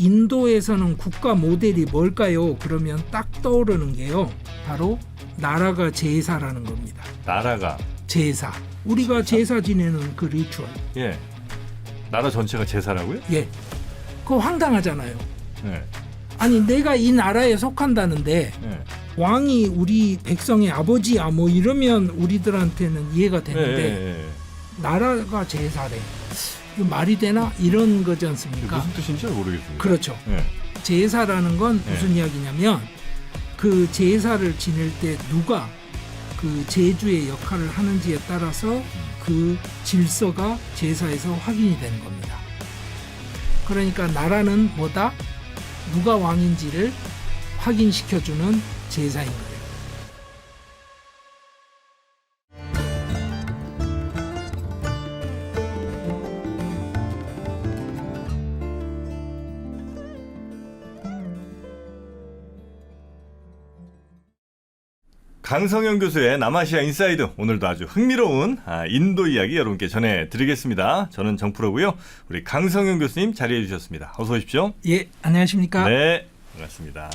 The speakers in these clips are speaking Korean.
인도에서는 국가 모델이 뭘까요? 그러면 딱 떠오르는 게요. 바로 나라가 제사라는 겁니다. 나라가 제사. 우리가 제사 지내는 그 리추얼. 예. 나라 전체가 제사라고요? 예. 그거 황당하잖아요. 네. 아니 내가 이 나라에 속한다는데 네. 왕이 우리 백성의 아버지야 뭐 이러면 우리들한테는 이해가 되는데 나라가 제사래. 이거 말이 되나? 이런 거지 않습니까? 무슨 뜻인지 잘 모르겠습니다. 그렇죠. 네. 제사라는 건 무슨 이야기냐면 그 제사를 지낼 때 누가 그 제주의 역할을 하는지에 따라서 그 질서가 제사에서 확인이 되는 겁니다. 그러니까 나라는 뭐다? 누가 왕인지를 확인시켜주는 제사인 거예요. 강성현 교수의 남아시아 인사이드, 오늘도 아주 흥미로운 인도 이야기 여러분께 전해드리겠습니다. 저는 정프로고요. 우리 강성현 교수님 자리해 주셨습니다. 어서 오십시오. 예, 안녕하십니까? 네, 반갑습니다.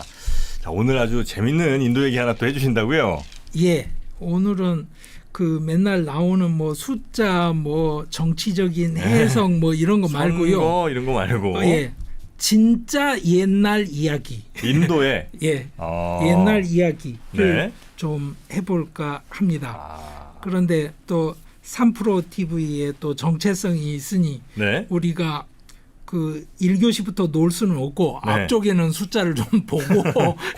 자, 오늘 아주 재밌는 인도 얘기 하나 또 해주신다고요? 예, 오늘은 그 맨날 나오는 뭐 숫자, 뭐 정치적인 해석 뭐 이런 거 말고요. 선거 이런 거 말고. 예, 진짜 옛날 이야기. 인도에. 예, 옛날 이야기를 네. 좀 해볼까 합니다. 그런데 또 3프로 TV에 또 정체성이 있으니 네. 우리가 그 1교시부터 놀 수는 없고 네. 앞쪽에는 숫자를 좀 보고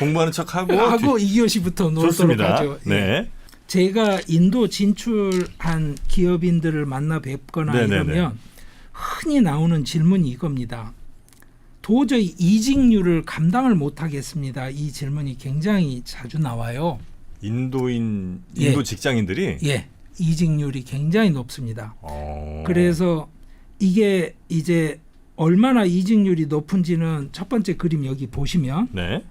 공부하는 척하고 2교시부터 놀도록 좋습니다. 하죠. 예. 네. 제가 인도 진출한 기업인들을 만나 뵙거나 네네네. 이러면 흔히 나오는 질문이 이겁니다. 도저히 이직률을 감당을 못하겠습니다. 이 질문이 굉장히 자주 나와요. 인도 예. 직장인들이. 예, 이직률이 굉장히 높습니다. 어. 그래서 이게 이제 얼마나 이직률이 높은지는 첫 번째 그림 여기 보시면 네.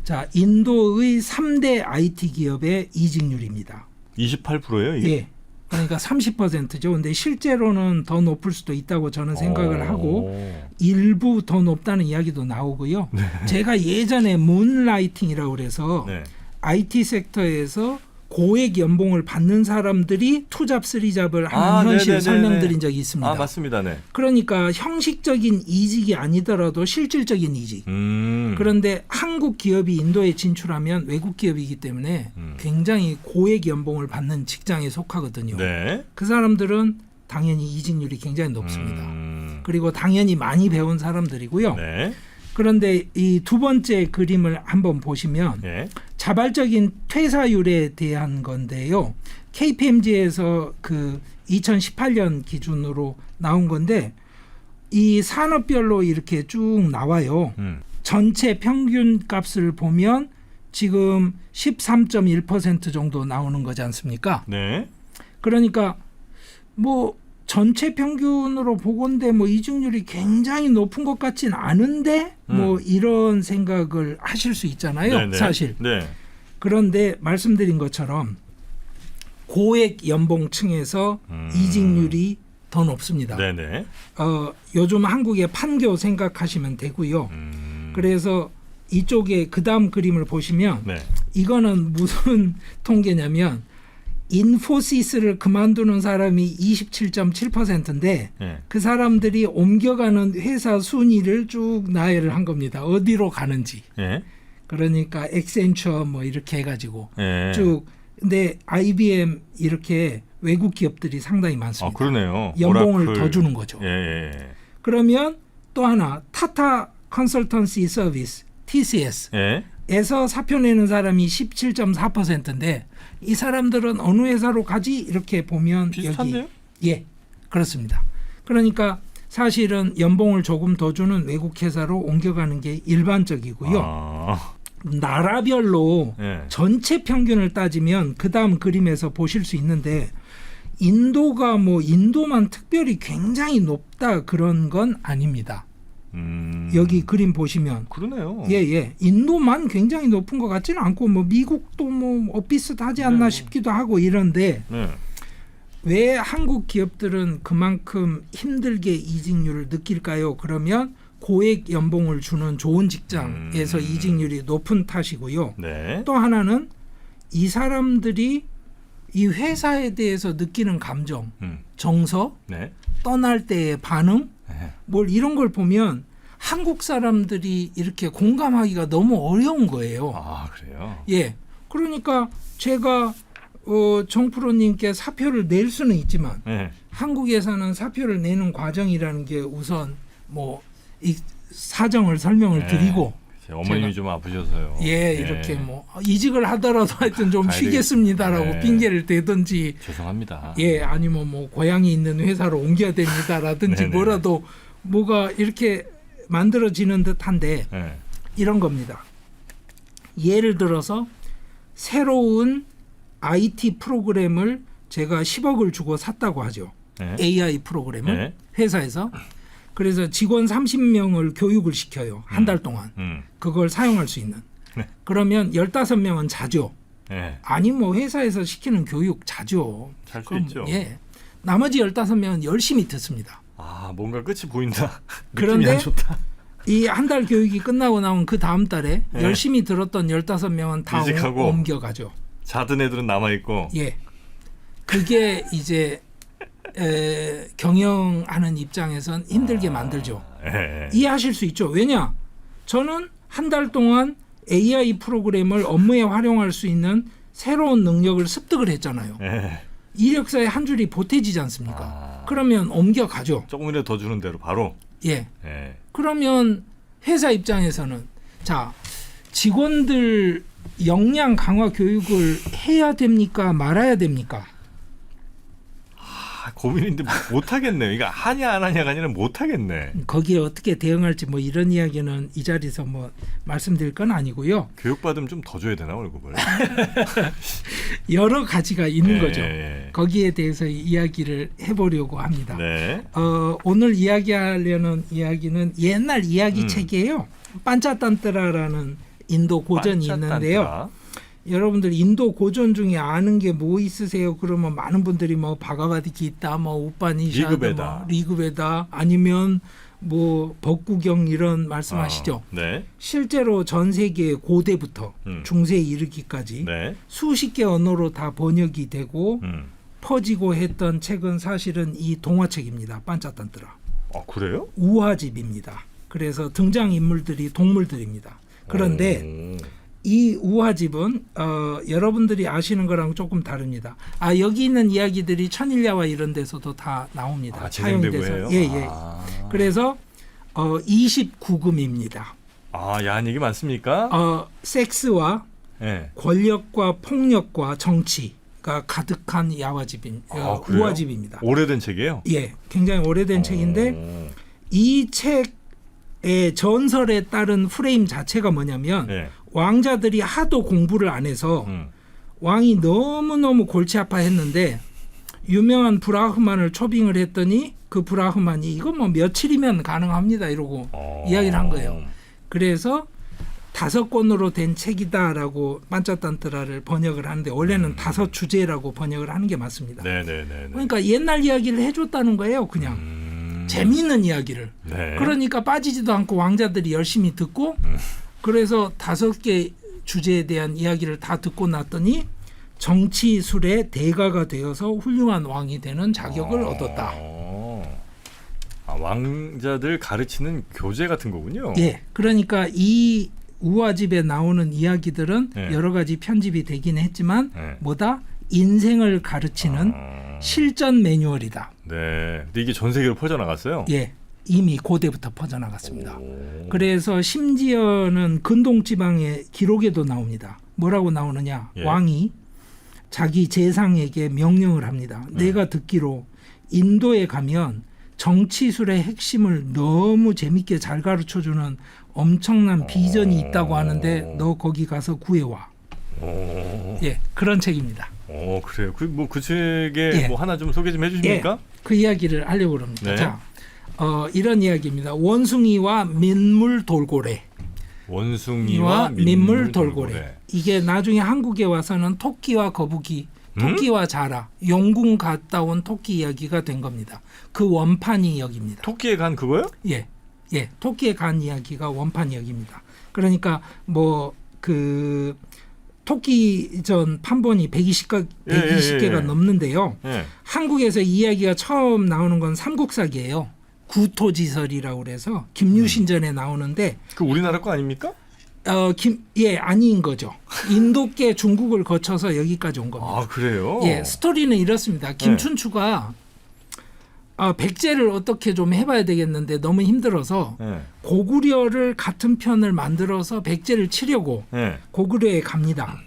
자, 인도의 3대 IT 기업의 이직률입니다. 28%예요, 이게? 예. 그러니까 30%죠. 근데 실제로는 더 높을 수도 있다고 저는 생각을 하고 일부 더 높다는 이야기도 나오고요. 네. 제가 예전에 문라이팅이라고 그래서 네. IT 섹터에서 고액 연봉을 받는 사람들이 투잡 쓰리잡을 하는 현실을 네네네네. 설명드린 적이 있습니다. 맞습니다. 네. 그러니까 형식적인 이직이 아니더라도 실질적인 이직. 그런데 한국 기업이 인도에 진출하면 외국 기업이기 때문에 굉장히 고액 연봉을 받는 직장에 속하거든요. 네. 그 사람들은 당연히 이직률이 굉장히 높습니다. 그리고 당연히 많이 배운 사람들이고요. 네. 그런데 이 두 번째 그림을 한번 보시면 네. 자발적인 퇴사율에 대한 건데요. KPMG에서 그 2018년 기준으로 나온 건데 이 산업별로 이렇게 쭉 나와요. 전체 평균 값을 보면 지금 13.1% 정도 나오는 거지 않습니까? 네. 그러니까 뭐 전체 평균으로 보건대 뭐 이직률이 굉장히 높은 것 같진 않은데 뭐 이런 생각을 하실 수 있잖아요. 네네. 사실. 네. 그런데 말씀드린 것처럼 고액 연봉층에서 이직률이 더 높습니다. 네네. 요즘 한국의 판교 생각하시면 되고요. 그래서 이쪽에 그다음 그림을 보시면 네. 이거는 무슨 통계냐면 인포시스를 그만두는 사람이 27.7%인데 네. 그 사람들이 옮겨가는 회사 순위를 쭉 나열을 한 겁니다. 어디로 가는지. 네. 그러니까 엑센처 뭐 이렇게 해가지고 네. 쭉. 근데 IBM 이렇게 외국 기업들이 상당히 많습니다. 그러네요. 연봉을 오라클. 더 주는 거죠. 예. 그러면 또 하나 타타 컨설턴시 서비스 TCS 예. 에서 사표 내는 사람이 17.4%인데 이 사람들은 어느 회사로 가지 이렇게 보면 비슷한데요? 여기 예 그렇습니다. 그러니까 사실은 연봉을 조금 더 주는 외국 회사로 옮겨가는 게 일반적이고요. 나라별로 예. 전체 평균을 따지면 그 다음 그림에서 보실 수 있는데 인도가 뭐 인도만 특별히 굉장히 높다 그런 건 아닙니다. 여기 그림 보시면 그러네요. 예. 인도만 굉장히 높은 것 같지는 않고 뭐 미국도 뭐 비슷하지 않나 싶기도 하고 이런데 네. 왜 한국 기업들은 그만큼 힘들게 이직률을 느낄까요? 그러면 고액 연봉을 주는 좋은 직장에서 이직률이 높은 탓이고요. 네. 또 하나는 이 사람들이 이 회사에 대해서 느끼는 감정, 정서, 네. 떠날 때의 반응, 네. 뭘 이런 걸 보면 한국 사람들이 이렇게 공감하기가 너무 어려운 거예요. 아, 그래요? 예. 그러니까 제가 정프로님께 사표를 낼 수는 있지만 네. 한국에서는 사표를 내는 과정이라는 게 우선 뭐 이 사정을 설명을 드리고 제 어머님이 제가- 좀 아프셔서요. 예, 이렇게 뭐 이직을 하더라도 하여튼 좀 가야 쉬겠습니다라고 네. 핑계를 대든지 죄송합니다. 예, 아니면 뭐 고향이 있는 회사로 옮겨야 됩니다라든지 네네. 뭐라도 뭐가 이렇게 만들어지는 듯한데 네. 이런 겁니다. 예를 들어서 새로운 IT 프로그램을 제가 10억을 주고 샀다고 하죠. 네. AI 프로그램을 네. 회사에서. 그래서 직원 30명을 교육을 시켜요. 한 달 동안. 그걸 사용할 수 있는. 네. 그러면 15명은 자죠. 네. 아니 뭐 회사에서 시키는 교육 자죠. 잘 수 그럼, 있죠. 예. 나머지 15명은 열심히 듣습니다. 아, 뭔가 끝이 보인다. 그런데 느낌이 안 좋다. 이 한 달 교육이 끝나고 나면 그 다음 달에 네. 열심히 들었던 15명은 다 이직하고. 옮겨가죠. 자든 애들은 남아 있고. 예. 그게 이제 경영하는 입장에선 힘들게 만들죠. 예. 이해하실 수 있죠. 왜냐? 저는 한 달 동안 AI 프로그램을 업무에 활용할 수 있는 새로운 능력을 습득을 했잖아요. 예. 이력서에 한 줄이 보태지지 않습니까? 아. 그러면 옮겨가죠. 조금이라도 더 주는 대로 바로. 예. 예. 그러면 회사 입장에서는 자, 직원들 역량 강화 교육을 해야 됩니까? 말아야 됩니까? 아, 고민인데 못 하겠네요. 이거 하냐 안 하냐가 아니라 못 하겠네. 거기에 어떻게 대응할지 뭐 이런 이야기는 이 자리에서 뭐 말씀드릴 건 아니고요. 교육 받으면 좀 더 줘야 되나 월급을? 여러 가지가 있는 예, 거죠. 예. 거기에 대해서 이야기를 해보려고 합니다. 네. 오늘 이야기하려는 이야기는 옛날 이야기 책이에요. 반차탄트라라는 인도 고전이 있는데요. 반차탄트라. 여러분들 인도 고전 중에 아는 게 뭐 있으세요? 그러면 많은 분들이 뭐 바가바드기타, 뭐 우파니샤드, 리그베다. 뭐 리그베다 아니면 뭐 법구경 이런 말씀하시죠. 네. 실제로 전 세계 고대부터 중세에 이르기까지 네. 수십 개 언어로 다 번역이 되고 퍼지고 했던 책은 사실은 이 동화책입니다. 반차탄트라. 아, 그래요? 우화집입니다. 그래서 등장 인물들이 동물들입니다. 그런데 오. 이 우화집은 여러분들이 아시는 거랑 조금 다릅니다. 아, 여기 있는 이야기들이 천일야와 이런 데서도 다 나옵니다. 아, 재생되고 사용돼서. 해요? 예, 예. 아. 그래서 29금입니다. 아, 야한 얘기 많습니까? 섹스와 예. 권력과 폭력과 정치가 가득한 야화집인 아, 그래요? 우화집입니다. 오래된 책이에요? 예, 굉장히 오래된 책인데 이 책의 전설에 따른 프레임 자체가 뭐냐면 예. 왕자들이 하도 공부를 안 해서 왕이 너무너무 골치 아파했는데 유명한 브라흐만을 초빙을 했더니 그 브라흐만이 이거 뭐 며칠이면 가능합니다 이러고 이야기를 한 거예요. 그래서 5권으로 된 책이다라고 반차탄트라를 번역을 하는데 원래는 5주제라고 번역을 하는 게 맞습니다. 네네네. 그러니까 옛날 이야기를 해줬다는 거예요. 그냥 재미있는 이야기를. 네. 그러니까 빠지지도 않고 왕자들이 열심히 듣고 그래서 5개 주제에 대한 이야기를 다 듣고 났더니 정치술의 대가가 되어서 훌륭한 왕이 되는 자격을 얻었다. 아, 왕자들 가르치는 교재 같은 거군요. 예, 그러니까 이 우화집에 나오는 이야기들은 네. 여러 가지 편집이 되긴 했지만 네. 뭐다? 인생을 가르치는 실전 매뉴얼이다. 네. 근데 이게 전 세계로 퍼져나갔어요? 예, 이미 고대부터 퍼져나갔습니다. 오. 그래서 심지어는 근동 지방의 기록에도 나옵니다. 뭐라고 나오느냐? 예. 왕이 자기 재상에게 명령을 합니다. 내가 듣기로 인도에 가면 정치술의 핵심을 너무 재밌게 잘 가르쳐주는 엄청난 비전이 있다고 하는데 너 거기 가서 구해와. 오. 예, 그런 책입니다. 오, 그래요. 그 책에 예. 뭐 하나 좀 소개 좀 해주십니까? 그 이야기를 하려고 합니다. 네. 자, 이런 이야기입니다. 원숭이와 민물 돌고래. 원숭이와 민물 돌고래. 이게 나중에 한국에 와서는 토끼와 거북이, 토끼와 자라, 용궁 갔다 온 토끼 이야기가 된 겁니다. 그 원판이 여기입니다. 토끼에 간 그거요? 예, 예, 토끼의 간 이야기가 원판 이야기입니다. 그러니까 뭐 그 토끼전 판본이 120개가 넘는데요. 예. 한국에서 이 이야기가 처음 나오는 건 삼국사기예요. 구토지설이라고 그래서 김유신전에 나오는데 그 우리나라 거 아닙니까? 아닌 거죠. 인도계 중국을 거쳐서 여기까지 온 겁니다. 아, 그래요? 예, 스토리는 이렇습니다. 김춘추가 백제를 어떻게 좀 해봐야 되겠는데 너무 힘들어서 예. 고구려를 같은 편을 만들어서 백제를 치려고 예. 고구려에 갑니다.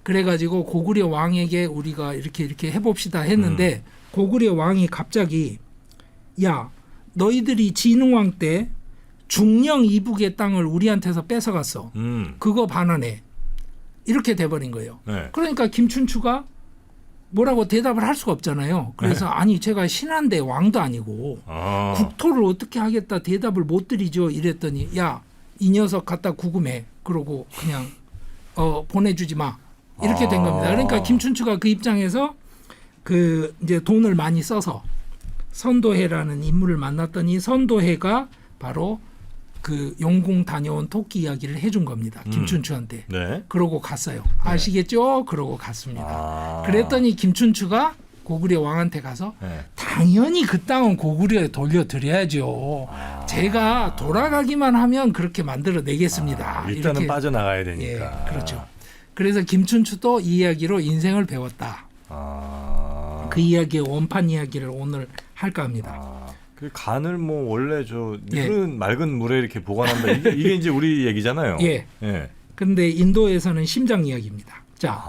그래가지고 고구려 왕에게 우리가 이렇게 해봅시다 했는데 고구려 왕이 갑자기 야 너희들이 진흥왕 때 중령 이북의 땅을 우리한테서 뺏어갔어. 그거 반환해. 이렇게 돼버린 거예요. 네. 그러니까 김춘추가 뭐라고 대답을 할 수가 없잖아요. 그래서 아니 제가 신한데 왕도 아니고 국토를 어떻게 하겠다 대답을 못 드리죠. 이랬더니 야 이 녀석 갖다 구금해. 그러고 그냥 보내주지 마. 이렇게 된 겁니다. 그러니까 김춘추가 그 입장에서 그 이제 돈을 많이 써서 선도해라는 인물을 만났더니 선도해가 바로 그 용궁 다녀온 토끼 이야기를 해준 겁니다. 김춘추한테. 네. 그러고 갔어요. 아시겠죠? 그러고 갔습니다. 그랬더니 김춘추가 고구려 왕한테 가서 당연히 그 땅은 고구려에 돌려드려야죠. 제가 돌아가기만 하면 그렇게 만들어내겠습니다. 일단은 이렇게. 빠져나가야 되니까. 예, 그렇죠. 그래서 김춘추도 이 이야기로 인생을 배웠다. 그 이야기의 원판 이야기를 오늘 할까 합니다. 그 간을 뭐 원래 저 물은 맑은 물에 이렇게 보관한다. 이게 이제 우리 얘기잖아요. 예. 예. 근데 인도에서는 심장 이야기입니다. 자,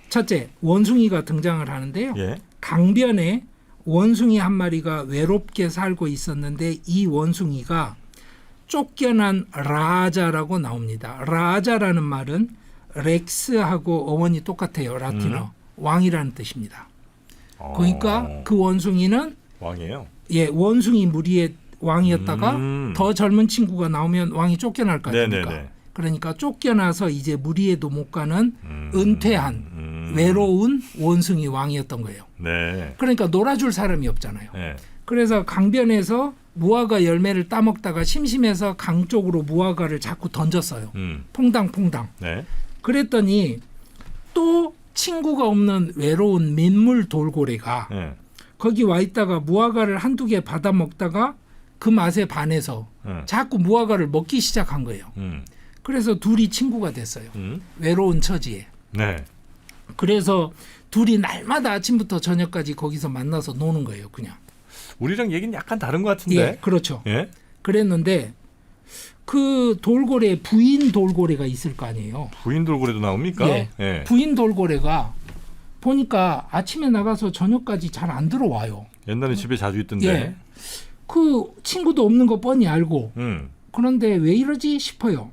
첫째 원숭이가 등장을 하는데요. 예. 강변에 원숭이 한 마리가 외롭게 살고 있었는데 이 원숭이가 쫓겨난 라자라고 나옵니다. 라자라는 말은 렉스하고 어원이 똑같아요. 라틴어. 왕이라는 뜻입니다. 그러니까 그 원숭이는 왕이에요. 예, 원숭이 무리의 왕이었다가 더 젊은 친구가 나오면 왕이 쫓겨날 거 아닙니까? 네네네. 그러니까 쫓겨나서 이제 무리에도 못 가는 은퇴한 외로운 원숭이 왕이었던 거예요. 네. 그러니까 놀아줄 사람이 없잖아요. 네. 그래서 강변에서 무화과 열매를 따먹다가 심심해서 강 쪽으로 무화과를 자꾸 던졌어요. 퐁당퐁당. 네. 그랬더니 또 친구가 없는 외로운 민물 돌고래가 네. 거기 와 있다가 무화과를 한두 개 받아 먹다가 그 맛에 반해서 자꾸 무화과를 먹기 시작한 거예요. 그래서 둘이 친구가 됐어요. 외로운 처지에. 네. 그래서 둘이 날마다 아침부터 저녁까지 거기서 만나서 노는 거예요. 그냥. 우리랑 얘기는 약간 다른 것 같은데. 예, 그렇죠. 예? 그랬는데 그 돌고래 부인 돌고래가 있을 거 아니에요. 부인 돌고래도 나옵니까? 예. 예. 부인 돌고래가 보니까 아침에 나가서 저녁까지 잘 안 들어와요. 옛날에 집에 자주 있던데. 예. 그 친구도 없는 거 뻔히 알고 그런데 왜 이러지 싶어요.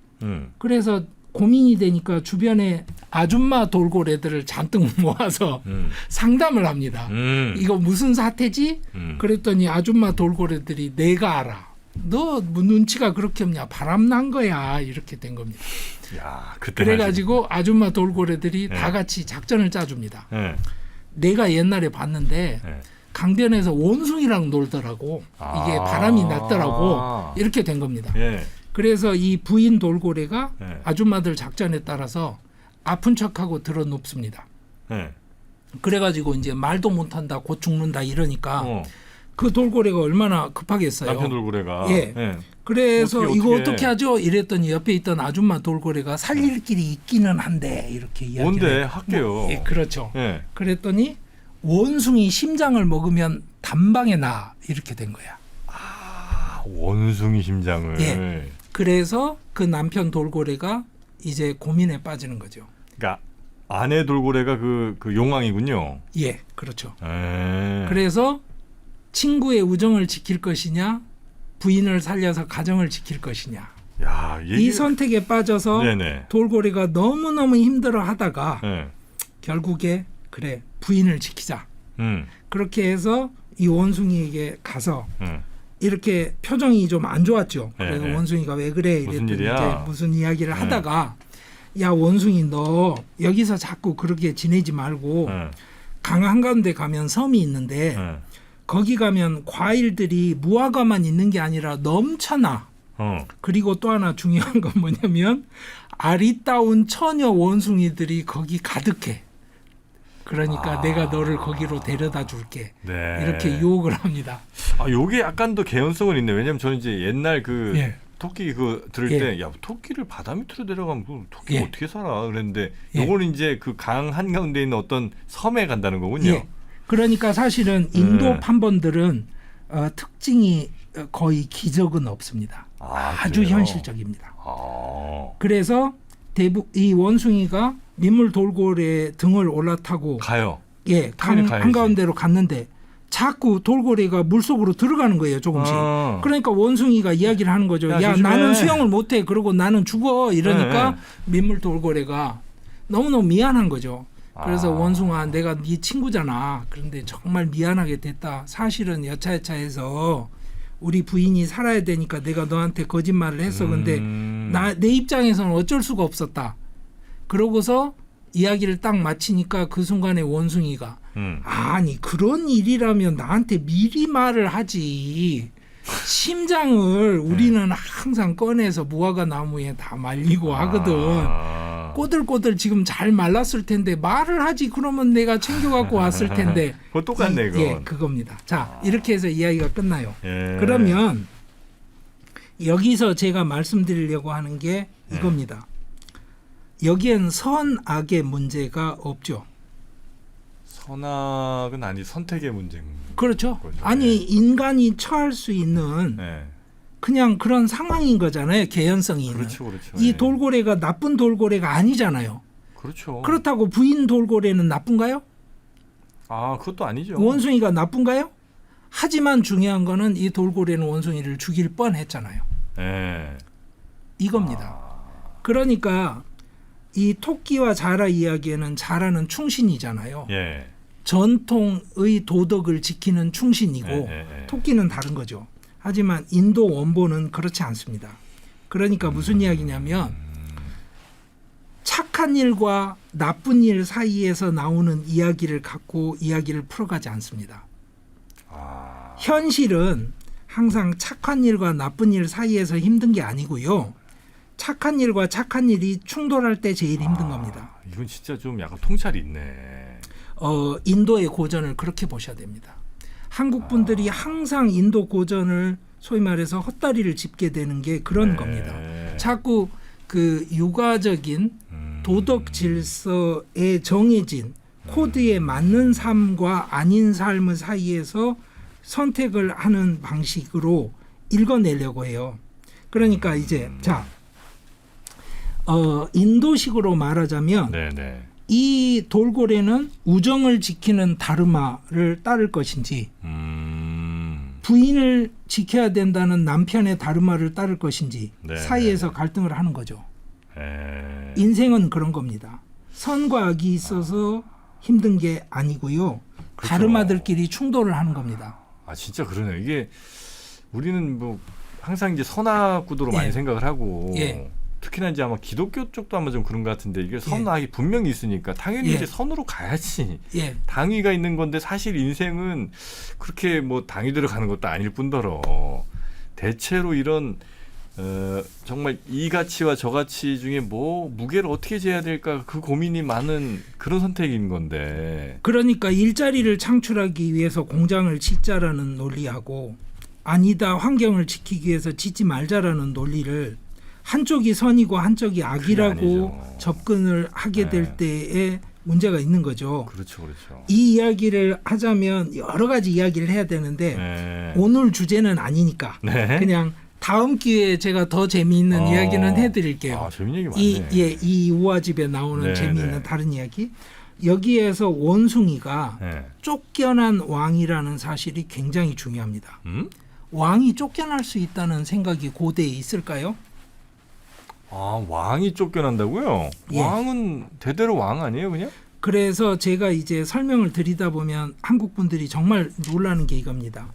그래서 고민이 되니까 주변에 아줌마 돌고래들을 잔뜩 모아서 상담을 합니다. 이거 무슨 사태지? 그랬더니 아줌마 돌고래들이 내가 알아. 너 눈치가 그렇게 없냐? 바람난 거야. 이렇게 된 겁니다. 야, 그때 그래가지고 아줌마 돌고래들이 다 같이 작전을 짜줍니다. 내가 옛날에 봤는데 강변에서 원숭이랑 놀더라고. 이게 바람이 났더라고. 이렇게 된 겁니다. 예. 그래서 이 부인 돌고래가 아줌마들 작전에 따라서 아픈 척하고 들어 눕습니다. 예. 그래가지고 이제 말도 못한다, 곧 죽는다 이러니까 그 돌고래가 얼마나 급하겠어요. 남편 돌고래가. 예. 그래서 어떻게, 이거 어떻게 하죠? 이랬더니 옆에 있던 아줌마 돌고래가 살릴 길이 있기는 한데 이렇게 이야기를. 뭔데 할게요. 예, 그렇죠. 예. 그랬더니 원숭이 심장을 먹으면 단방에 나 이렇게 된 거야. 원숭이 심장을. 예. 그래서 그 남편 돌고래가 이제 고민에 빠지는 거죠. 그러니까 아내 돌고래가 그 용왕이군요. 예, 그렇죠. 예. 그래서 친구의 우정을 지킬 것이냐, 부인을 살려서 가정을 지킬 것이냐. 야, 이 선택에 빠져서 네네. 돌고래가 너무너무 힘들어하다가 예. 결국에 그래 부인을 지키자. 그렇게 해서 이 원숭이에게 가서 이렇게 표정이 좀 안 좋았죠. 그래서 네. 원숭이가 왜 그래 무슨 이랬더니 일이야? 이제 무슨 이야기를 하다가 야 원숭이 너 여기서 자꾸 그렇게 지내지 말고 강 한가운데 가면 섬이 있는데 거기 가면 과일들이 무화과만 있는 게 아니라 넘쳐나. 그리고 또 하나 중요한 건 뭐냐면 아리따운 처녀 원숭이들이 거기 가득해. 그러니까 내가 너를 거기로 데려다 줄게. 네. 이렇게 유혹을 합니다. 아, 요게 약간 더 개연성은 있네. 왜냐면 저는 이제 옛날 그 예. 토끼 그 들을 예. 때 야, 토끼를 바다 밑으로 데려가면 그 토끼 예. 어떻게 살아? 그랬는데 예. 요거는 이제 그 강 한가운데 있는 어떤 섬에 간다는 거군요. 예. 그러니까 사실은 인도 네. 판본들은 특징이 거의 기적은 없습니다. 아주 그래요? 현실적입니다. 아. 그래서 이 원숭이가 민물 돌고래 등을 올라타고 가요. 예, 강 가야지. 한가운데로 갔는데 자꾸 돌고래가 물속으로 들어가는 거예요, 조금씩. 그러니까 원숭이가 이야기를 하는 거죠. 야, 조심해. 나는 수영을 못해. 그러고 나는 죽어. 이러니까 네. 민물 돌고래가 너무너무 미안한 거죠. 그래서 아. 원숭아, 내가 네 친구잖아. 그런데 정말 미안하게 됐다. 사실은 여차여차해서 우리 부인이 살아야 되니까 내가 너한테 거짓말을 했어. 근데 내 입장에서는 어쩔 수가 없었다. 그러고서 이야기를 딱 마치니까 그 순간에 원숭이가 아니 그런 일이라면 나한테 미리 말을 하지. 심장을 우리는 항상 꺼내서 무화과 나무에 다 말리고 하거든. 꼬들꼬들 지금 잘 말랐을 텐데 말을 하지. 그러면 내가 챙겨갖고 왔을 텐데. 그거 똑같네, 그건. 예, 그겁니다. 자, 이렇게 해서 이야기가 끝나요. 예. 그러면 여기서 제가 말씀드리려고 하는 게 이겁니다. 여기엔 선악의 문제가 없죠. 선악은 아니 선택의 문제인 그렇죠. 거죠. 아니 인간이 처할 수 있는 네. 그냥 그런 상황인 거잖아요. 개연성이 있는. 그렇죠, 그렇죠. 이 예. 돌고래가 나쁜 돌고래가 아니잖아요. 그렇죠. 그렇다고 부인 돌고래는 나쁜가요? 아, 그것도 아니죠. 원숭이가 나쁜가요? 하지만 중요한 거는 이 돌고래는 원숭이를 죽일 뻔했잖아요. 예. 이겁니다. 그러니까 이 토끼와 자라 이야기에는 자라는 충신이잖아요. 예. 전통의 도덕을 지키는 충신이고 예. 토끼는 다른 거죠. 하지만 인도 원본은 그렇지 않습니다. 그러니까 무슨 이야기냐면 착한 일과 나쁜 일 사이에서 나오는 이야기를 갖고 이야기를 풀어가지 않습니다. 현실은 항상 착한 일과 나쁜 일 사이에서 힘든 게 아니고요. 착한 일과 착한 일이 충돌할 때 제일 힘든 겁니다. 이건 진짜 좀 약간 통찰이 있네. 인도의 고전을 그렇게 보셔야 됩니다. 한국 분들이 항상 인도 고전을 소위 말해서 헛다리를 짚게 되는 게 그런 겁니다. 자꾸 그 육아적인 도덕 질서에 정해진 코드에 맞는 삶과 아닌 삶의 사이에서 선택을 하는 방식으로 읽어내려고 해요. 그러니까 이제 자 인도식으로 말하자면 네네. 이 돌고래는 우정을 지키는 다르마를 따를 것인지 부인을 지켜야 된다는 남편의 다르마를 따를 것인지 네, 사이에서 갈등을 하는 거죠. 예. 인생은 그런 겁니다. 선과 악이 있어서 힘든 게 아니고요. 그렇죠. 다르마들끼리 충돌을 하는 겁니다. 아, 진짜 그러네요. 이게 우리는 뭐 항상 이제 선악 구도로 많이 예. 생각을 하고 예. 특히나 이제 아마 기독교 쪽도 아마 좀 그런 것 같은데 이게 선악이 분명히 있으니까 당연히 예. 이제 선으로 가야지. 예. 당위가 있는 건데 사실 인생은 그렇게 뭐 당위대로 가는 것도 아닐 뿐더러 대체로 이런 정말 이 가치와 저 가치 중에 뭐 무게를 어떻게 재야 될까 그 고민이 많은 그런 선택인 건데. 그러니까 일자리를 창출하기 위해서 공장을 짓자라는 논리하고 아니다 환경을 지키기 위해서 짓지 말자라는 논리를 한쪽이 선이고 한쪽이 악이라고 아니죠. 접근을 하게 될 때에 문제가 있는 거죠. 그렇죠, 그렇죠. 이 이야기를 하자면 여러 가지 이야기를 해야 되는데 네. 오늘 주제는 아니니까 네. 그냥 다음 기회에 제가 더 재미있는 이야기는 해드릴게요. 아, 재밌는 얘기 많네. 이 우화집에 나오는 네, 재미있는 네. 다른 이야기. 여기에서 원숭이가 네. 쫓겨난 왕이라는 사실이 굉장히 중요합니다. 왕이 쫓겨날 수 있다는 생각이 고대에 있을까요? 아, 왕이 쫓겨난다고요? 예. 왕은 대대로 왕 아니에요, 그냥? 그래서 제가 이제 설명을 드리다 보면 한국 분들이 정말 놀라는 게 이겁니다.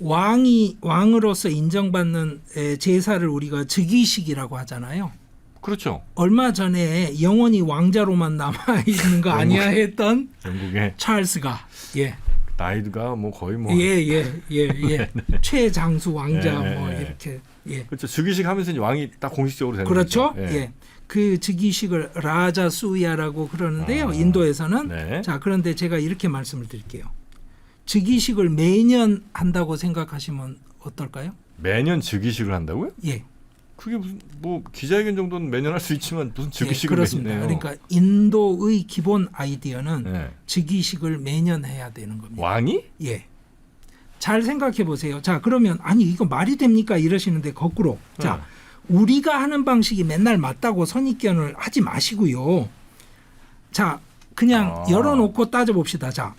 왕으로서 인정받는 제사를 우리가 즉위식이라고 하잖아요. 그렇죠. 얼마 전에 영원히 왕자로만 남아 있는 거 아니야 했던 영국에 찰스가 나이가 뭐 거의 뭐 예. 최장수 왕자 뭐 이렇게 그렇죠. 즉위식 하면서 이제 왕이 딱 공식적으로 되는 그렇죠. 거죠. 예. 그 즉위식을 라자 수야라고 그러는데요. 인도에서는 네. 자 그런데 제가 이렇게 말씀을 드릴게요. 즉위식을 매년 한다고 생각하시면 어떨까요? 매년 즉위식을 한다고요? 예. 그게 무슨 뭐 기자회견 정도는 매년 할 수 있지만 무슨 즉위식을 그렇습니다. 매년 해요? 그러니까 인도의 기본 아이디어는 네. 즉위식을 매년 해야 되는 겁니다. 왕이? 예. 잘 생각해 보세요. 자, 그러면 아니 이거 말이 됩니까? 이러시는데 거꾸로. 자, 우리가 하는 방식이 맨날 맞다고 선입견을 하지 마시고요. 자, 그냥 열어놓고 따져봅시다. 자,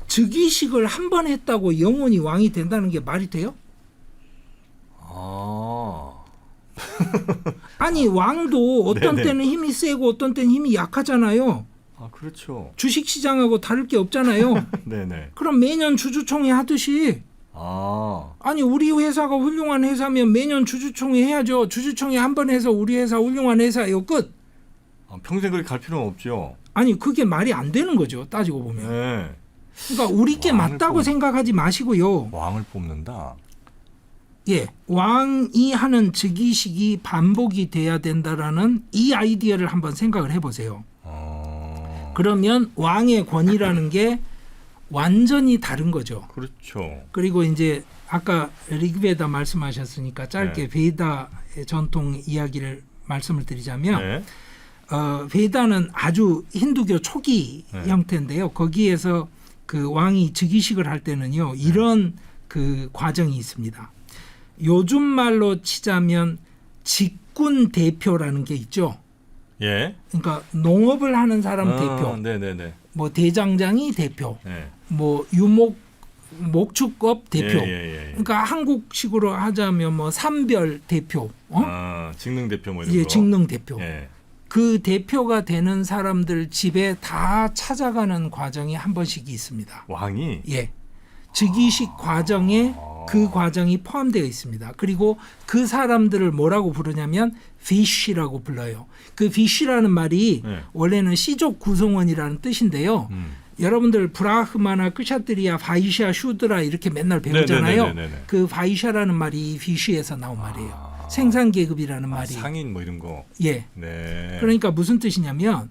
즉위식을 한 번 했다고 영원히 왕이 된다는 게 말이 돼요? 아니 왕도 어떤 네네. 때는 힘이 세고 어떤 때는 힘이 약하잖아요. 아 그렇죠. 주식시장하고 다를 게 없잖아요. 네네. 그럼 매년 주주총회 하듯이 아니 우리 회사가 훌륭한 회사면 매년 주주총회 해야죠. 주주총회 한 번 해서 우리 회사 훌륭한 회사예요. 끝. 평생 그렇게 갈 필요는 없죠. 아니 그게 말이 안 되는 거죠. 따지고 보면. 네. 그러니까 우리께 맞다고 생각하지 마시고요. 왕을 뽑는다. 예, 왕이 하는 즉위식이 반복이 돼야 된다라는 이 아이디어를 한번 생각을 해보세요. 그러면 왕의 권위라는 게 완전히 다른 거죠. 그렇죠. 그리고 이제 아까 리그베다 말씀하셨으니까 짧게 베다의 전통 이야기를 말씀을 드리자면 베다는 아주 힌두교 초기 형태인데요. 거기에서 그 왕이 즉위식을 할 때는요 이런 그 과정이 있습니다. 요즘 말로 치자면 직군 대표라는 게 있죠. 예. 그러니까 농업을 하는 사람 대표, 네네네. 뭐 대장장이 대표, 네. 뭐 목축업 대표. 그러니까 한국식으로 하자면 뭐 삼별 대표, 직능 대표 뭐 이런 예, 거. 직능 대표. 예. 그 대표가 되는 사람들 집에 다 찾아가는 과정이 한 번씩 있습니다. 왕이? 예. 즉위식 과정에 그 과정이 포함되어 있습니다. 그리고 그 사람들을 뭐라고 부르냐면 비쉬라고 불러요. 그 비쉬라는 말이 원래는 시족 구성원이라는 뜻인데요. 여러분들 브라흐마나 크샤트리아, 바이샤, 슈드라 이렇게 맨날 배우잖아요. 네네네네네. 그 바이샤라는 말이 비쉬에서 나온 말이에요. 생산 계급이라는 말이. 상인 뭐 이런 거. 예. 네. 그러니까 무슨 뜻이냐면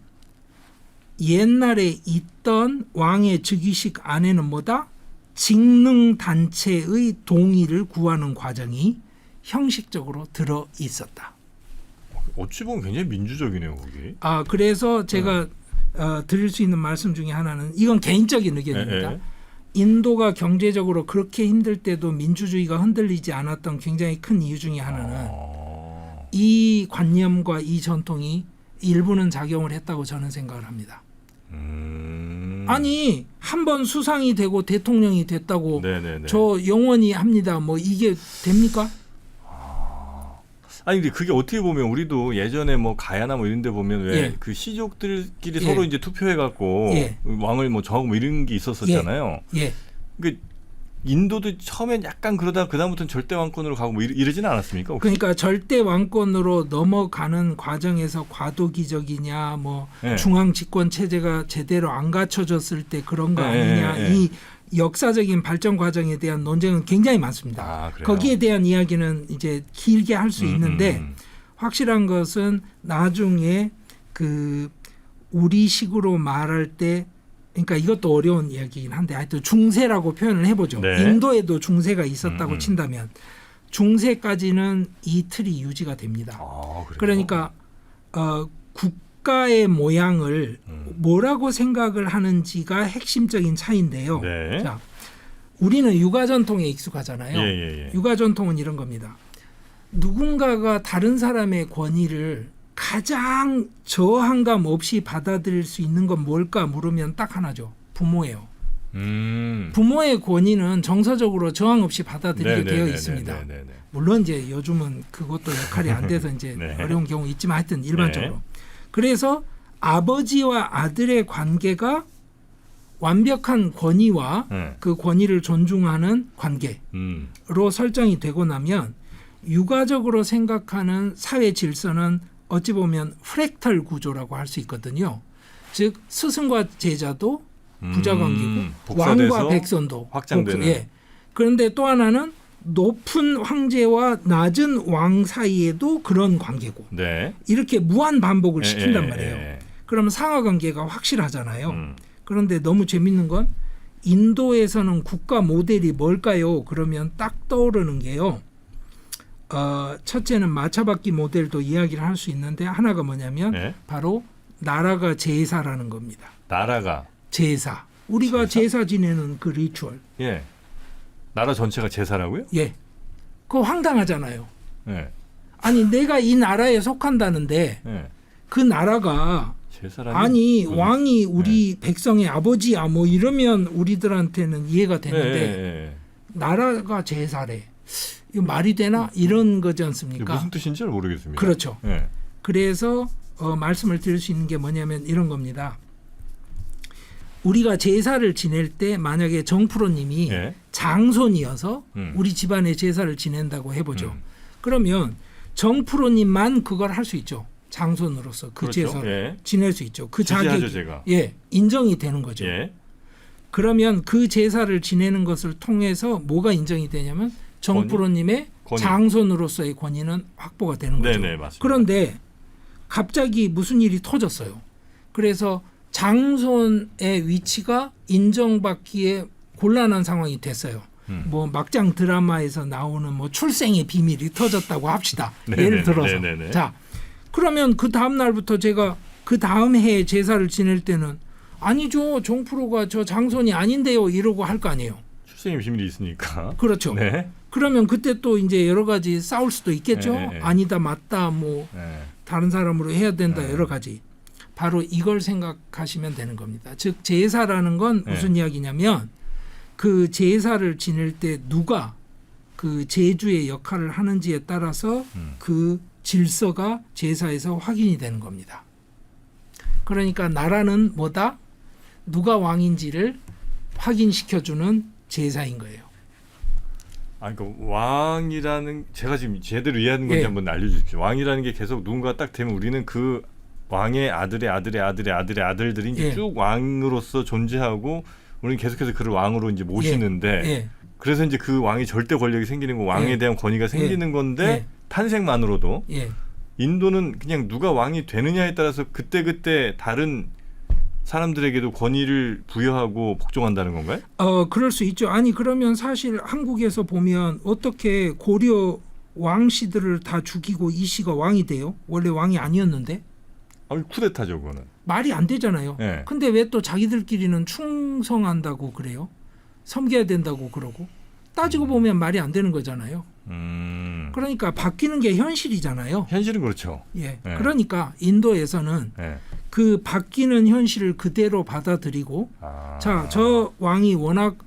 옛날에 있던 왕의 즉위식 안에는 뭐다? 직능 단체의 동의를 구하는 과정이 형식적으로 들어 있었다. 어찌 보면 굉장히 민주적이네요, 거기. 그래서 제가 드릴 수 있는 말씀 중에 하나는 이건 개인적인 의견입니다. 인도가 경제적으로 그렇게 힘들 때도 민주주의가 흔들리지 않았던 굉장히 큰 이유 중에 하나는 이 관념과 이 전통이 일부는 작용을 했다고 저는 생각을 합니다. 아니 한 번 수상이 되고 대통령이 됐다고 저 영원히 합니다. 뭐 이게 됩니까? 아니 근데 그게 어떻게 보면 우리도 예전에 뭐 가야나 뭐 이런 데 보면 왜 그 시족들끼리 서로 이제 투표해 갖고 왕을 뭐 정하고 뭐 이런 게 있었었잖아요. 그 인도도 처음엔 약간 그러다 그다음부터는 절대 왕권으로 가고 뭐 이러지는 않았습니까? 혹시? 그러니까 절대 왕권으로 넘어가는 과정에서 과도기적이냐 뭐 중앙 집권 체제가 제대로 안 갖춰졌을 때 그런 거 아니냐 이 역사적인 발전 과정에 대한 논쟁은 굉장히 많습니다. 거기에 대한 이야기는 이제 길게 할 수 있는데 확실한 것은 나중에 그 우리식으로 말할 때 그러니까 이것도 어려운 이야기긴 한데 하여튼 중세라고 표현을 해보죠. 인도에도 중세가 있었다고 친다면 중세까지는 이 틀이 유지가 됩니다. 그러니까 국가의 모양을 뭐라고 생각을 하는지가 핵심적인 차이인데요. 자, 우리는 육아 전통에 익숙하잖아요. 육아 전통은 이런 겁니다. 누군가가 다른 사람의 권위를 가장 저항감 없이 받아들일 수 있는 건 뭘까 물으면 딱 하나죠. 부모예요. 부모의 권위는 정서적으로 저항 없이 받아들이게 되어 있습니다. 물론 이제 요즘은 그것도 역할이 안 돼서 이제 어려운 경우 있지만 하여튼 일반적으로. 그래서 아버지와 아들의 관계가 완벽한 권위와 그 권위를 존중하는 관계로 설정이 되고 나면 육아적으로 생각하는 사회 질서는 어찌 보면 프랙탈 구조라고 할 수 있거든요. 즉 스승과 제자도 부자 관계고 복사돼서 왕과 백선도 확장되는. 예. 그런데 또 하나는 높은 황제와 낮은 왕 사이에도 그런 관계고 네. 이렇게 무한 반복을 예, 시킨단 예, 말이에요. 예. 그러면 상하 관계가 확실하잖아요. 그런데 너무 재밌는 건 인도에서는 국가 모델이 뭘까요? 그러면 딱 떠오르는 게요. 첫째는 마차바퀴 모델도 이야기를 할 수 있는데 하나가 뭐냐면 예? 바로 나라가 제사라는 겁니다. 나라가 제사. 우리가 제사 지내는 그 리추얼. 예. 나라 전체가 제사라고요? 예. 그거 황당하잖아요. 예. 아니 내가 이 나라에 속한다는데 예. 그 나라가 제사라니? 아니 왕이 우리 백성의 아버지야 뭐 이러면 우리들한테는 이해가 되는데 예. 나라가 제사래. 이거 말이 되나? 이런 거지 않습니까? 무슨 뜻인지 잘 모르겠습니다. 그렇죠. 예. 그래서 말씀을 드릴 수 있는 게 뭐냐면 이런 겁니다. 우리가 제사를 지낼 때 만약에 정프로님이 예. 장손이어서 우리 집안에 제사를 지낸다고 해보죠. 음. 그러면 정프로님만 그걸 할 수 있죠. 장손으로서 그 그렇죠. 제사를 예. 지낼 수 있죠. 그 지지하죠, 자격이 제가. 예 인정이 되는 거죠. 예. 그러면 그 제사를 지내는 것을 통해서 뭐가 인정이 되냐면 정프로님의 권위. 장손으로서의 권위는 확보가 되는 거죠. 네네, 맞습니다. 그런데 갑자기 무슨 일이 터졌어요. 그래서 장손의 위치가 인정받기에 곤란한 상황이 됐어요. 뭐 막장 드라마에서 나오는 뭐 출생의 비밀이 터졌다고 합시다. 네네네, 예를 들어서. 네네네. 자, 그러면 그 다음 날부터 제가 그 다음 해에 제사를 지낼 때는 아니죠. 정프로가 저 장손이 아닌데요. 이러고 할 거 아니에요. 출생의 비밀이 있으니까. 그렇죠. 네. 그러면 그때 또 이제 여러 가지 싸울 수도 있겠죠. 네. 아니다, 맞다, 뭐 네. 다른 사람으로 해야 된다, 네. 여러 가지. 바로 이걸 생각하시면 되는 겁니다. 즉 제사라는 건 네. 무슨 이야기냐면 그 제사를 지낼 때 누가 그 제주의 역할을 하는지에 따라서 그 질서가 제사에서 확인이 되는 겁니다. 그러니까 나라는 뭐다? 누가 왕인지를 확인시켜주는 제사인 거예요. 아, 그러니까 왕이라는 제가 지금 제대로 이해하는 건지 예. 한번 알려주십시오. 왕이라는 게 계속 누군가 딱 되면 우리는 그 왕의 아들의 아들의 아들의 아들의 아들들이 이제 예. 쭉 왕으로서 존재하고 우리는 계속해서 그를 왕으로 이제 모시는데 예. 그래서 이제 그 왕이 절대 권력이 생기는 거 왕에 예. 대한 권위가 생기는 건데 예. 탄생만으로도 예. 인도는 그냥 누가 왕이 되느냐에 따라서 그때그때 다른 사람들에게도 권위를 부여하고 복종한다는 건가요? 그럴 수 있죠. 아니 그러면 사실 한국에서 보면 어떻게 고려 왕씨들을 다 죽이고 이 씨가 왕이 돼요? 원래 왕이 아니었는데 아, 쿠데타죠, 그거는. 말이 안 되잖아요. 예. 근데 왜 또 자기들끼리는 충성한다고 그래요? 섬겨야 된다고 그러고 따지고 보면 말이 안 되는 거잖아요. 그러니까 바뀌는 게 현실이잖아요. 현실은 그렇죠. 예. 예. 그러니까 인도에서는 예. 그 바뀌는 현실을 그대로 받아들이고 아. 자, 저 왕이 워낙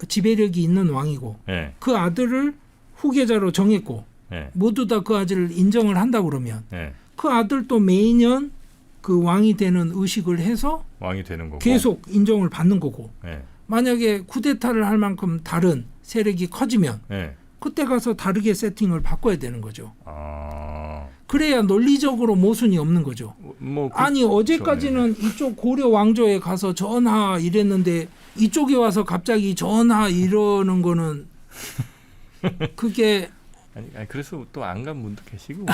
지배력이 있는 왕이고 예. 그 아들을 후계자로 정했고 예. 모두 다 그 아들을 인정을 한다 그러면 예. 그 아들도 매년 그 왕이 되는 의식을 해서 왕이 되는 거고. 계속 인정을 받는 거고 예. 만약에 쿠데타를 할 만큼 다른 세력이 커지면 예. 그때 가서 다르게 세팅을 바꿔야 되는 거죠. 아. 그래야 논리적으로 모순이 없는 거죠. 뭐 아니 어제까지는 이쪽 고려 왕조에 가서 전하 이랬는데 이쪽에 와서 갑자기 전하 이러는 거는 그게 아니 그래서 또 안 간 분도 계시고.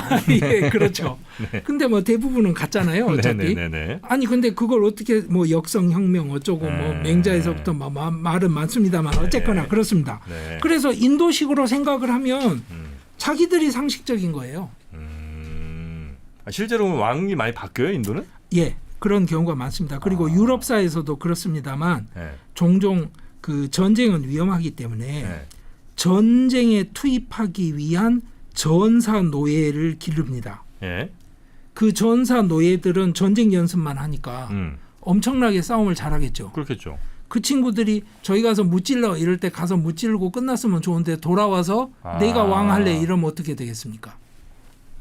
예, 그렇죠. 근데 뭐 대부분은 갔잖아요. 어차피. 네네네. 아니 근데 그걸 어떻게 뭐 역성혁명 어쩌고 뭐 맹자에서부터 뭐 말은 많습니다만 어쨌거나 네. 그렇습니다. 네. 그래서 인도식으로 생각을 하면 자기들이 상식적인 거예요. 아, 실제로 왕이 많이 바뀌어요, 인도는? 예, 그런 경우가 많습니다. 그리고 유럽사에서도 그렇습니다만 네. 종종 그 전쟁은 위험하기 때문에 네. 전쟁에 투입하기 위한 전사 노예를 기릅니다. 예. 그 전사 노예들은 전쟁 연습만 하니까 엄청나게 싸움을 잘하겠죠. 그렇겠죠. 그 친구들이 저희 가서 무찔러 이럴 때 가서 무찔르고 끝났으면 좋은데 돌아와서 내가 왕 할래 이러면 어떻게 되겠습니까?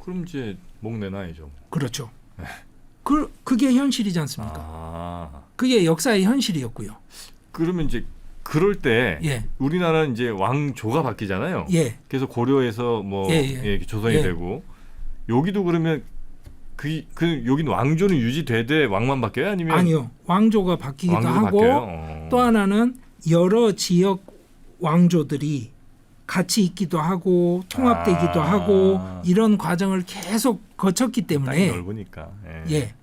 그럼 이제 목 내놔야죠. 그렇죠. 그게 현실이지 않습니까? 아. 그게 역사의 현실이었고요. 그러면 이제 그럴 때 예. 우리나라는 이제 왕조가 바뀌잖아요. 예. 그래서 고려에서 뭐 예, 예. 예, 조선이 예. 되고 여기도 그러면 여긴 왕조는 유지되되 왕만 바뀌어요? 아니면 아니요. 왕조가 바뀌기도 왕조도 하고 바뀌어요? 또 하나는 여러 지역 왕조들이 같이 있기도 하고 통합되기도 하고 이런 과정을 계속 거쳤기 땅이 때문에 넓으니까. 예.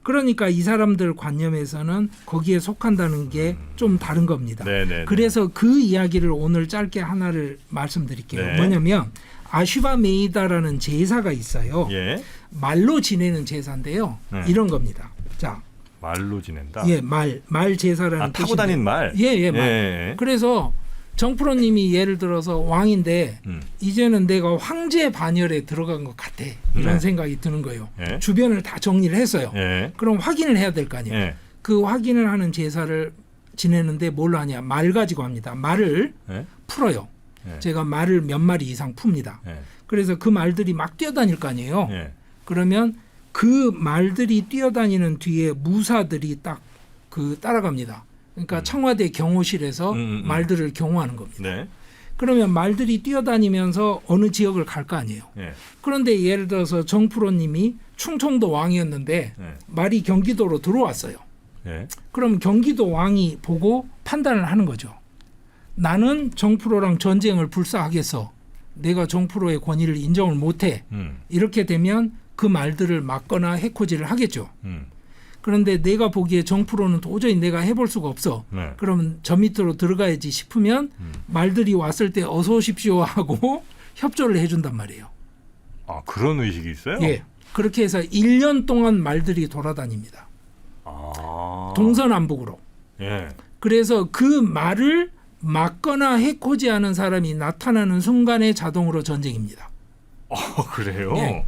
그러니까 이 사람들 관념에서는 거기에 속한다는 게 좀 다른 겁니다. 네네. 그래서 그 이야기를 오늘 짧게 하나를 말씀드릴게요. 네. 뭐냐면 아슈바 메이다라는 제사가 있어요. 예. 말로 지내는 제사인데요. 네. 이런 겁니다. 자, 말로 지낸다. 예, 말 제사라는 타고 뜻인데. 다닌 말. 예, 말. 예. 그래서 정프로님이 예를 들어서 왕인데 이제는 내가 황제 반열에 들어간 것 같아 이런 네. 생각이 드는 거예요. 예. 주변을 다 정리를 했어요. 예. 그럼 확인을 해야 될 거 아니에요. 예. 그 확인을 하는 제사를 지내는데 뭘로 하냐? 말 가지고 합니다. 말을 예. 풀어요. 예. 제가 말을 몇 마리 이상 풉니다. 예. 그래서 그 말들이 막 뛰어다닐 거 아니에요. 예. 그러면 그 말들이 뛰어다니는 뒤에 무사들이 딱 그 따라갑니다. 그러니까 청와대 경호실에서 말들을 경호하는 겁니다. 네. 그러면 말들이 뛰어다니면서 어느 지역을 갈 거 아니에요. 예. 그런데 예를 들어서 정프로님이 충청도 왕이었는데 예. 말이 경기도로 들어왔어요. 예. 그럼 경기도 왕이 보고 판단을 하는 거죠. 나는 정프로랑 전쟁을 불사하겠어. 내가 정프로의 권위를 인정을 못해. 이렇게 되면 그 말들을 막거나 해코지를 하겠죠. 그런데 내가 보기에 정프로는 도저히 내가 해볼 수가 없어. 네. 그러면 저 밑으로 들어가야지 싶으면 말들이 왔을 때 어서 오십시오 하고 협조를 해준단 말이에요. 아, 그런 의식이 있어요? 예. 그렇게 해서 1년 동안 말들이 돌아다닙니다. 아. 동서남북으로. 예. 그래서 그 말을 막거나 해코지하는 사람이 나타나는 순간에 자동으로 전쟁입니다. 그래요? 예.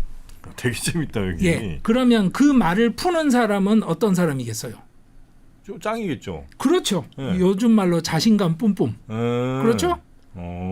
되게 재밌다 여기. 예. 그러면 그 말을 푸는 사람은 어떤 사람이겠어요? 좀 짱이겠죠. 그렇죠. 예. 요즘 말로 자신감 뿜뿜. 그렇죠?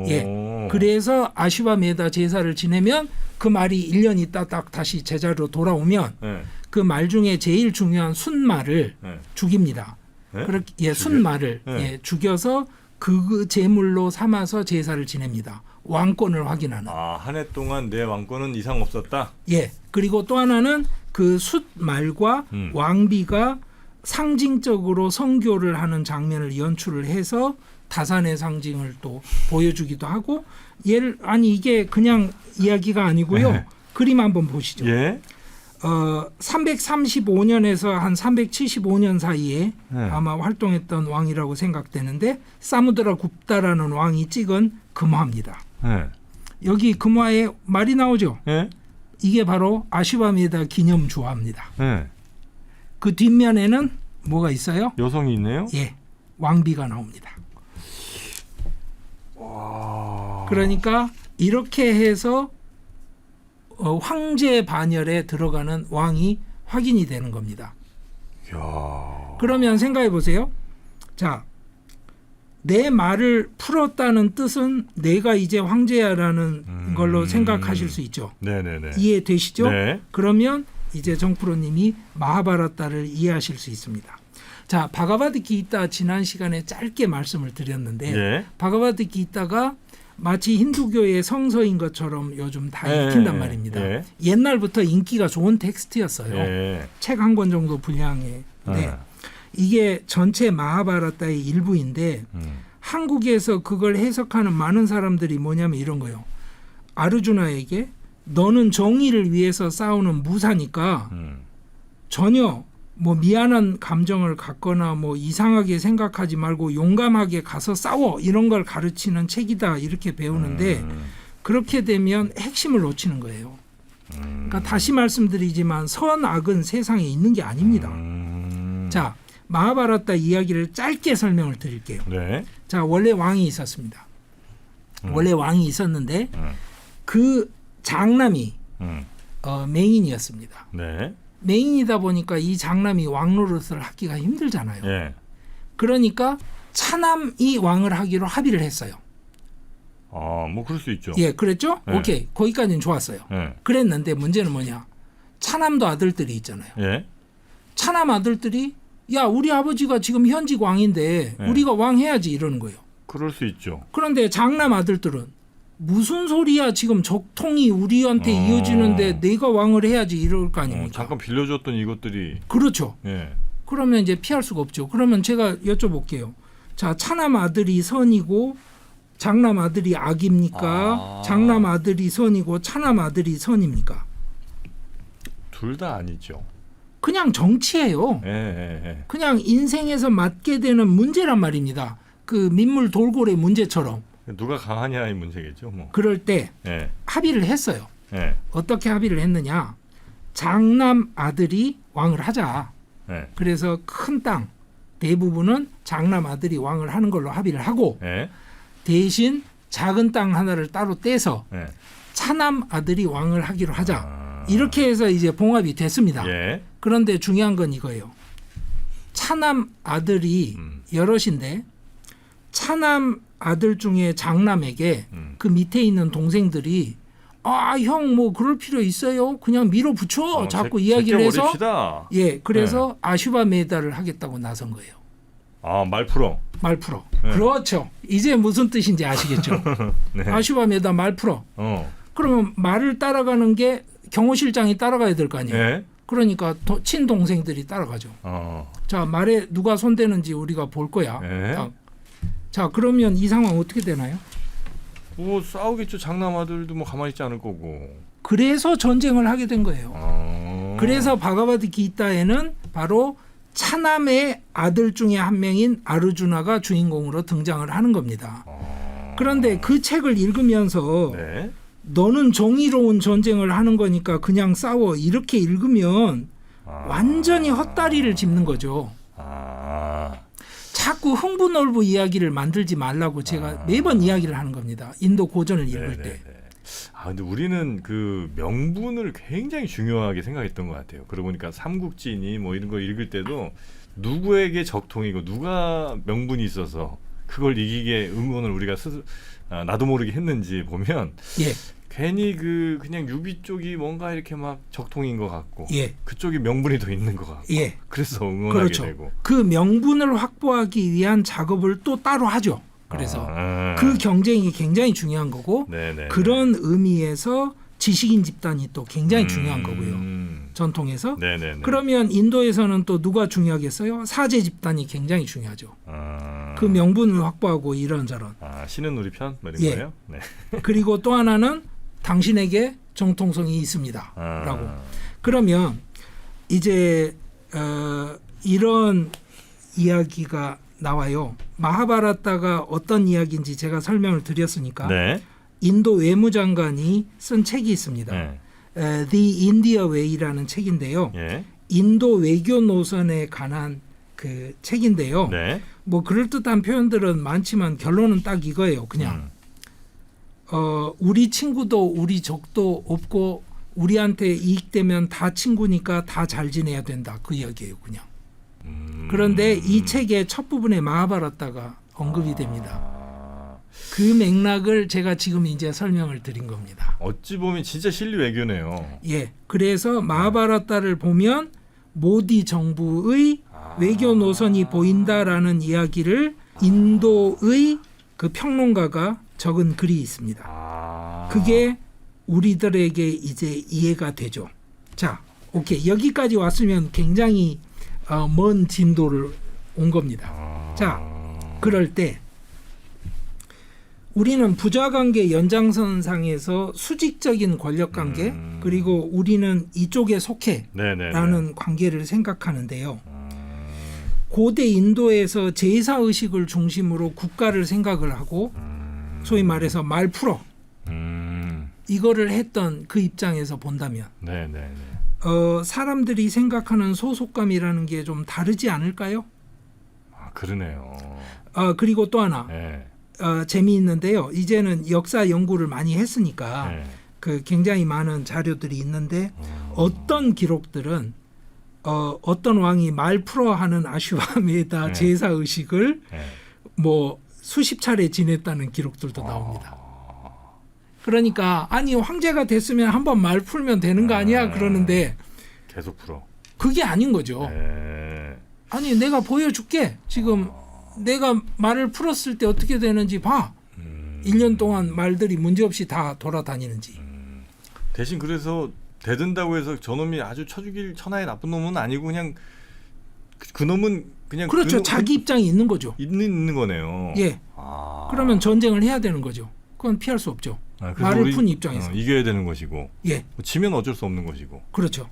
예. 그래서 아슈바 메다 제사를 지내면 그 말이 1년 있다 딱 다시 제자리로 돌아오면 예. 그 말 중에 제일 중요한 순말을 예. 죽입니다. 예? 그렇게 예, 순말을 예. 예, 죽여서 그 제물로 삼아서 제사를 지냅니다. 왕권을 확인하는. 아, 한 해 동안 내 왕권은 이상 없었다. 예. 그리고 또 하나는 그 숫말과 왕비가 상징적으로 성교를 하는 장면을 연출을 해서 다산의 상징을 또 보여주기도 하고 이게 그냥 이야기가 아니고요. 네. 그림 한번 보시죠. 예. 335년에서 한 375년 사이에 네. 아마 활동했던 왕이라고 생각되는데 사무드라 굽다라는 왕이 찍은 금화입니다. 예. 여기 금화에 말이 나오죠. 예. 이게 바로 아슈바메다 기념 주화입니다. 예. 그 뒷면에는 뭐가 있어요? 여성이 있네요. 예, 왕비가 나옵니다. 와. 그러니까 이렇게 해서 황제 반열에 들어가는 왕이 확인이 되는 겁니다. 야. 그러면 생각해 보세요. 자, 내 말을 풀었다는 뜻은 내가 이제 황제야라는 걸로 생각하실 수 있죠. 네네네. 이해되시죠? 네. 그러면 이제 정프로님이 마하바라타를 이해하실 수 있습니다. 자, 바가바드 기타 지난 시간에 짧게 말씀을 드렸는데 예. 바가바드 기타가 마치 힌두교의 성서인 것처럼 요즘 다 예, 읽힌단 말입니다. 예. 옛날부터 인기가 좋은 텍스트였어요. 예. 책 한 권 정도 분량에. 네. 예. 이게 전체 마하바라타의 일부인데 한국에서 그걸 해석하는 많은 사람들이 뭐냐면 이런 거예요. 아르주나에게 너는 정의를 위해서 싸우는 무사니까 전혀 뭐 미안한 감정을 갖거나 뭐 이상하게 생각하지 말고 용감하게 가서 싸워 이런 걸 가르치는 책이다 이렇게 배우는데 그렇게 되면 핵심을 놓치는 거예요. 그러니까 다시 말씀드리지만 선악은 세상에 있는 게 아닙니다. 자, 마하바라타 이야기를 짧게 설명을 드릴게요. 네. 자, 원래 왕이 있었습니다. 원래 왕이 있었는데 그 장남이 맹인이었습니다. 네. 맹인이다 보니까 이 장남이 왕 노릇을 하기가 힘들잖아요. 예. 그러니까 차남이 왕을 하기로 합의를 했어요. 아, 뭐 그럴 수 있죠. 예, 그랬죠? 네. 오케이, 거기까지는 좋았어요. 예. 그랬는데 문제는 뭐냐? 차남도 아들들이 있잖아요. 예. 차남 아들들이 야, 우리 아버지가 지금 현직 왕인데 네. 우리가 왕 해야지 이러는 거예요. 그럴 수 있죠. 그런데 장남 아들들은 무슨 소리야 지금 적통이 우리한테 이어지는데 내가 왕을 해야지 이럴 거 아닙니까? 잠깐 빌려줬던 이것들이. 그렇죠. 예. 그러면 이제 피할 수가 없죠. 그러면 제가 여쭤볼게요. 자, 차남 아들이 선이고 장남 아들이 악입니까? 장남 아들이 선이고 차남 아들이 선입니까? 둘 다 아니죠. 그냥 정치예요. 예. 그냥 인생에서 맞게 되는 문제란 말입니다. 그 민물 돌고래 문제처럼. 누가 강하냐의 문제겠죠. 뭐. 그럴 때 예. 합의를 했어요. 예. 어떻게 합의를 했느냐? 장남 아들이 왕을 하자. 예. 그래서 큰 땅 대부분은 장남 아들이 왕을 하는 걸로 합의를 하고 예. 대신 작은 땅 하나를 따로 떼서 예. 차남 아들이 왕을 하기로 하자. 이렇게 해서 이제 봉합이 됐습니다. 예. 그런데 중요한 건 이거예요. 차남 아들이 여럿인데 차남 아들 중에 장남에게 그 밑에 있는 동생들이 형 뭐 그럴 필요 있어요? 그냥 밀어붙여 자꾸 이야기를 해서 버립시다. 예, 그래서 아슈바메다를 하겠다고 나선 거예요. 말 풀어. 말 풀어. 네. 그렇죠. 이제 무슨 뜻인지 아시겠죠? 네. 아슈바메다 말 풀어. 그러면 말을 따라가는 게 경호실장이 따라가야 될 거 아니에요. 예. 그러니까 친동생들이 따라가죠. 자, 말에 누가 손대는지 우리가 볼 거야. 예. 자, 그러면 이 상황 어떻게 되나요? 뭐 싸우겠죠. 장남 아들도 뭐 가만히 있지 않을 거고. 그래서 전쟁을 하게 된 거예요. 그래서 바가바드 기타에는 바로 차남의 아들 중에 한 명인 아르주나가 주인공으로 등장을 하는 겁니다. 그런데 그 책을 읽으면서 네. 너는 정의로운 전쟁을 하는 거니까 그냥 싸워 이렇게 읽으면 완전히 헛다리를 짚는 거죠. 자꾸 흥부놀부 이야기를 만들지 말라고 제가 매번 이야기를 하는 겁니다. 인도 고전을 읽을 때. 근데 우리는 그 명분을 굉장히 중요하게 생각했던 것 같아요. 그러고 보니까 삼국지니 뭐 이런 거 읽을 때도 누구에게 적통이고 누가 명분이 있어서 그걸 이기게 응원을 우리가 스스로 나도 모르게 했는지 보면 예. 괜히 그냥 유비 쪽이 뭔가 이렇게 막 적통인 것 같고 예. 그쪽이 명분이 더 있는 것 같고 예. 그래서 응원하게 그렇죠. 되고 그 명분을 확보하기 위한 작업을 또 따로 하죠. 그래서 그 경쟁이 굉장히 중요한 거고 네네. 그런 의미에서 지식인 집단이 또 굉장히 중요한 거고요. 전통에서. 네네네. 그러면 인도에서는 또 누가 중요하겠어요? 사제 집단이 굉장히 중요하죠. 그 명분을 확보하고 이런저런. 신은 우리 편? 뭐 이런 예. 거예요? 네. 그리고 또 하나는 당신에게 정통성이 있습니다. 라고. 그러면 이제 이런 이야기가 나와요. 마하바라타가 어떤 이야기인지 제가 설명을 드렸으니까 네. 인도 외무장관이 쓴 책이 있습니다. 네. The India Way라는 책인데요. 예. 인도 외교 노선에 관한 그 책인데요. 네. 뭐 그럴듯한 표현들은 많지만 결론은 딱 이거예요. 그냥 우리 친구도 우리 적도 없고 우리한테 이익되면 다 친구니까 다 잘 지내야 된다. 그 이야기예요. 그냥. 그런데 이 책의 첫 부분에 마하바라타가 언급이 됩니다. 그 맥락을 제가 지금 이제 설명을 드린 겁니다. 어찌 보면 진짜 실리 외교네요. 예, 그래서 마하바라타를 보면 모디 정부의 외교 노선이 보인다라는 이야기를 인도의 그 평론가가 적은 글이 있습니다. 그게 우리들에게 이제 이해가 되죠. 자, 오케이. 여기까지 왔으면 굉장히 먼 진도를 온 겁니다. 자, 그럴 때 우리는 부자관계 연장선상에서 수직적인 권력관계 그리고 우리는 이쪽에 속해라는 관계를 생각하는데요. 고대 인도에서 제사의식을 중심으로 국가를 생각을 하고 소위 말해서 말 풀어 이거를 했던 그 입장에서 본다면 사람들이 생각하는 소속감이라는 게 좀 다르지 않을까요? 그러네요. 그리고 또 하나 재미있는데요. 이제는 역사 연구를 많이 했으니까 그 굉장히 많은 자료들이 있는데 어떤 기록들은 어떤 왕이 말 풀어하는 아슈바메다 제사 의식을 뭐 수십 차례 지냈다는 기록들도 나옵니다. 그러니까 아니 황제가 됐으면 한번 말 풀면 되는 거 아니야? 그러는데 계속 풀어. 그게 아닌 거죠. 아니 내가 보여줄게. 지금 내가 말을 풀었을 때 어떻게 되는지 봐. 1년 동안 말들이 문제없이 다 돌아다니는지. 대신 그래서 대든다고 해서 저놈이 아주 천하의 나쁜 놈은 아니고 그냥 그 놈은 그냥 그렇죠. 자기 입장이 있는 거죠. 있는 거네요. 예. 그러면 전쟁을 해야 되는 거죠. 그건 피할 수 없죠. 말을 푼 입장에서. 이겨야 되는 것이고. 예. 지면 어쩔 수 없는 것이고. 그렇죠.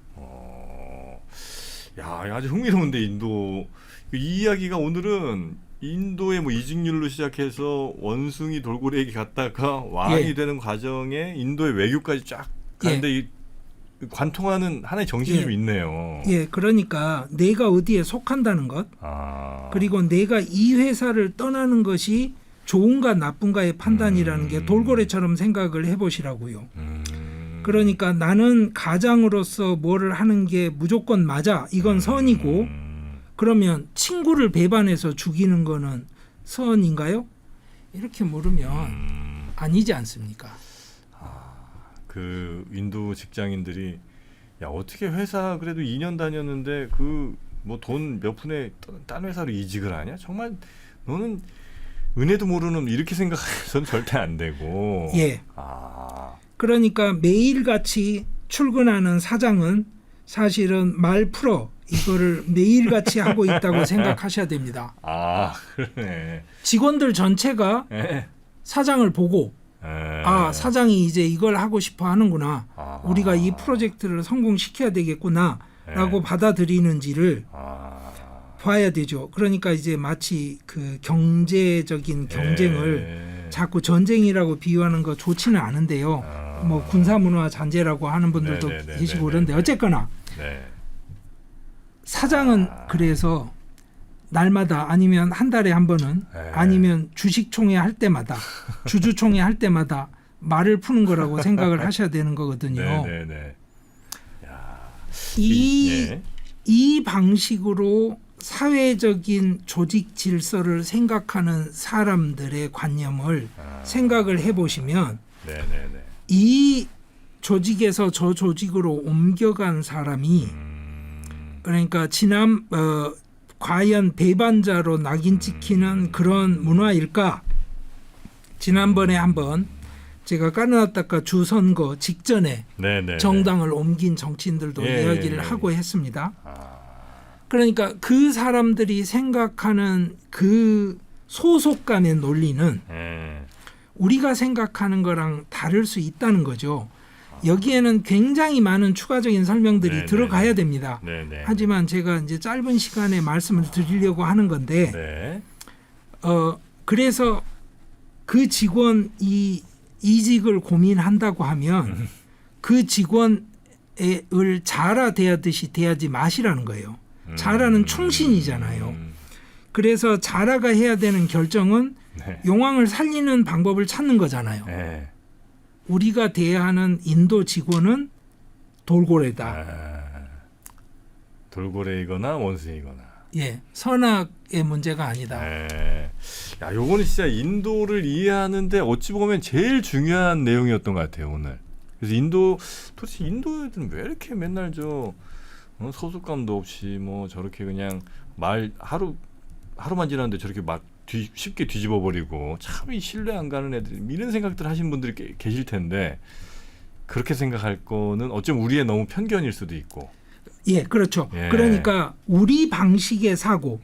야, 아주 흥미로운데 인도 이 이야기가 오늘은 인도의 뭐 이직률로 시작해서 원숭이 돌고래에게 갔다가 왕이 예. 되는 과정에 인도의 외교까지 쫙 가는데 예. 이 관통하는 하나의 정신이 예. 좀 있네요. 예, 그러니까 내가 어디에 속한다는 것, 그리고 내가 이 회사를 떠나는 것이 좋은가 나쁜가의 판단이라는 게 돌고래처럼 생각을 해보시라고요. 그러니까 나는 가장으로서 뭐를 하는 게 무조건 맞아. 이건 선이고 그러면 친구를 배반해서 죽이는 거는 선인가요? 이렇게 물으면 아니지 않습니까? 그 인도 직장인들이 야 어떻게 회사 그래도 2년 다녔는데 그 뭐 돈 몇 푼에 딴 회사로 이직을 하냐? 정말 너는 은혜도 모르는 이렇게 생각해서는 절대 안 되고. 예. 그러니까 매일같이 출근하는 사장은 사실은 말 풀어 이거를 매일같이 하고 있다고 생각하셔야 됩니다. 그러네. 직원들 전체가 사장을 보고 사장이 이제 이걸 하고 싶어 하는구나. 우리가 이 프로젝트를 성공시켜야 되겠구나 라고 받아들이는지를 봐야 되죠. 그러니까 이제 마치 그 경제적인 경쟁을 자꾸 전쟁이라고 비유하는 거 좋지는 않은데요. 뭐 군사문화 잔재라고 하는 분들도 계시고 그런데 어쨌거나 사장은 그래서 날마다 아니면 한 달에 한 번은 아니면 주식총회 할 때마다 주주총회 할 때마다 말을 푸는 거라고 생각을 하셔야 되는 거거든요. 이 방식으로 사회적인 조직 질서를 생각하는 사람들의 관념을 생각을 해보시면 이 조직에서 저 조직으로 옮겨간 사람이 그러니까 과연 배반자로 낙인 찍히는 그런 문화일까? 지난번에 한번 제가 까르나타카 주선거 직전에 정당을 옮긴 정치인들도 이야기를 하고 했습니다. 그러니까 그 사람들이 생각하는 그 소속감의 논리는 우리가 생각하는 거랑 다를 수 있다는 거죠. 여기에는 굉장히 많은 추가적인 설명들이 들어가야 됩니다. 하지만 제가 이제 짧은 시간에 말씀을 드리려고 하는 건데, 그래서 그 직원이 이직을 고민한다고 하면 그 직원을 자라대하듯이 대하지 마시라는 거예요. 자라는 충신이잖아요. 그래서 자라가 해야 되는 결정은 용왕을 살리는 방법을 찾는 거잖아요. 우리가 대하는 인도 직원은 돌고래다. 돌고래이거나 원숭이거나. 예, 선악의 문제가 아니다. 야, 요거는 진짜 인도를 이해하는데 어찌 보면 제일 중요한 내용이었던 것 같아요 오늘. 그래서 도대체 인도 애들은 왜 이렇게 맨날 소속감도 없이 뭐 저렇게 그냥 말 하루만 지났는데 저렇게 막 쉽게 뒤집어 버리고 참 신뢰 안 가는 애들 이런 생각들 하시는 분들이 계실 텐데 그렇게 생각할 거는 어쩌면 우리의 너무 편견일 수도 있고. 예, 그렇죠. 그러니까 우리 방식의 사고.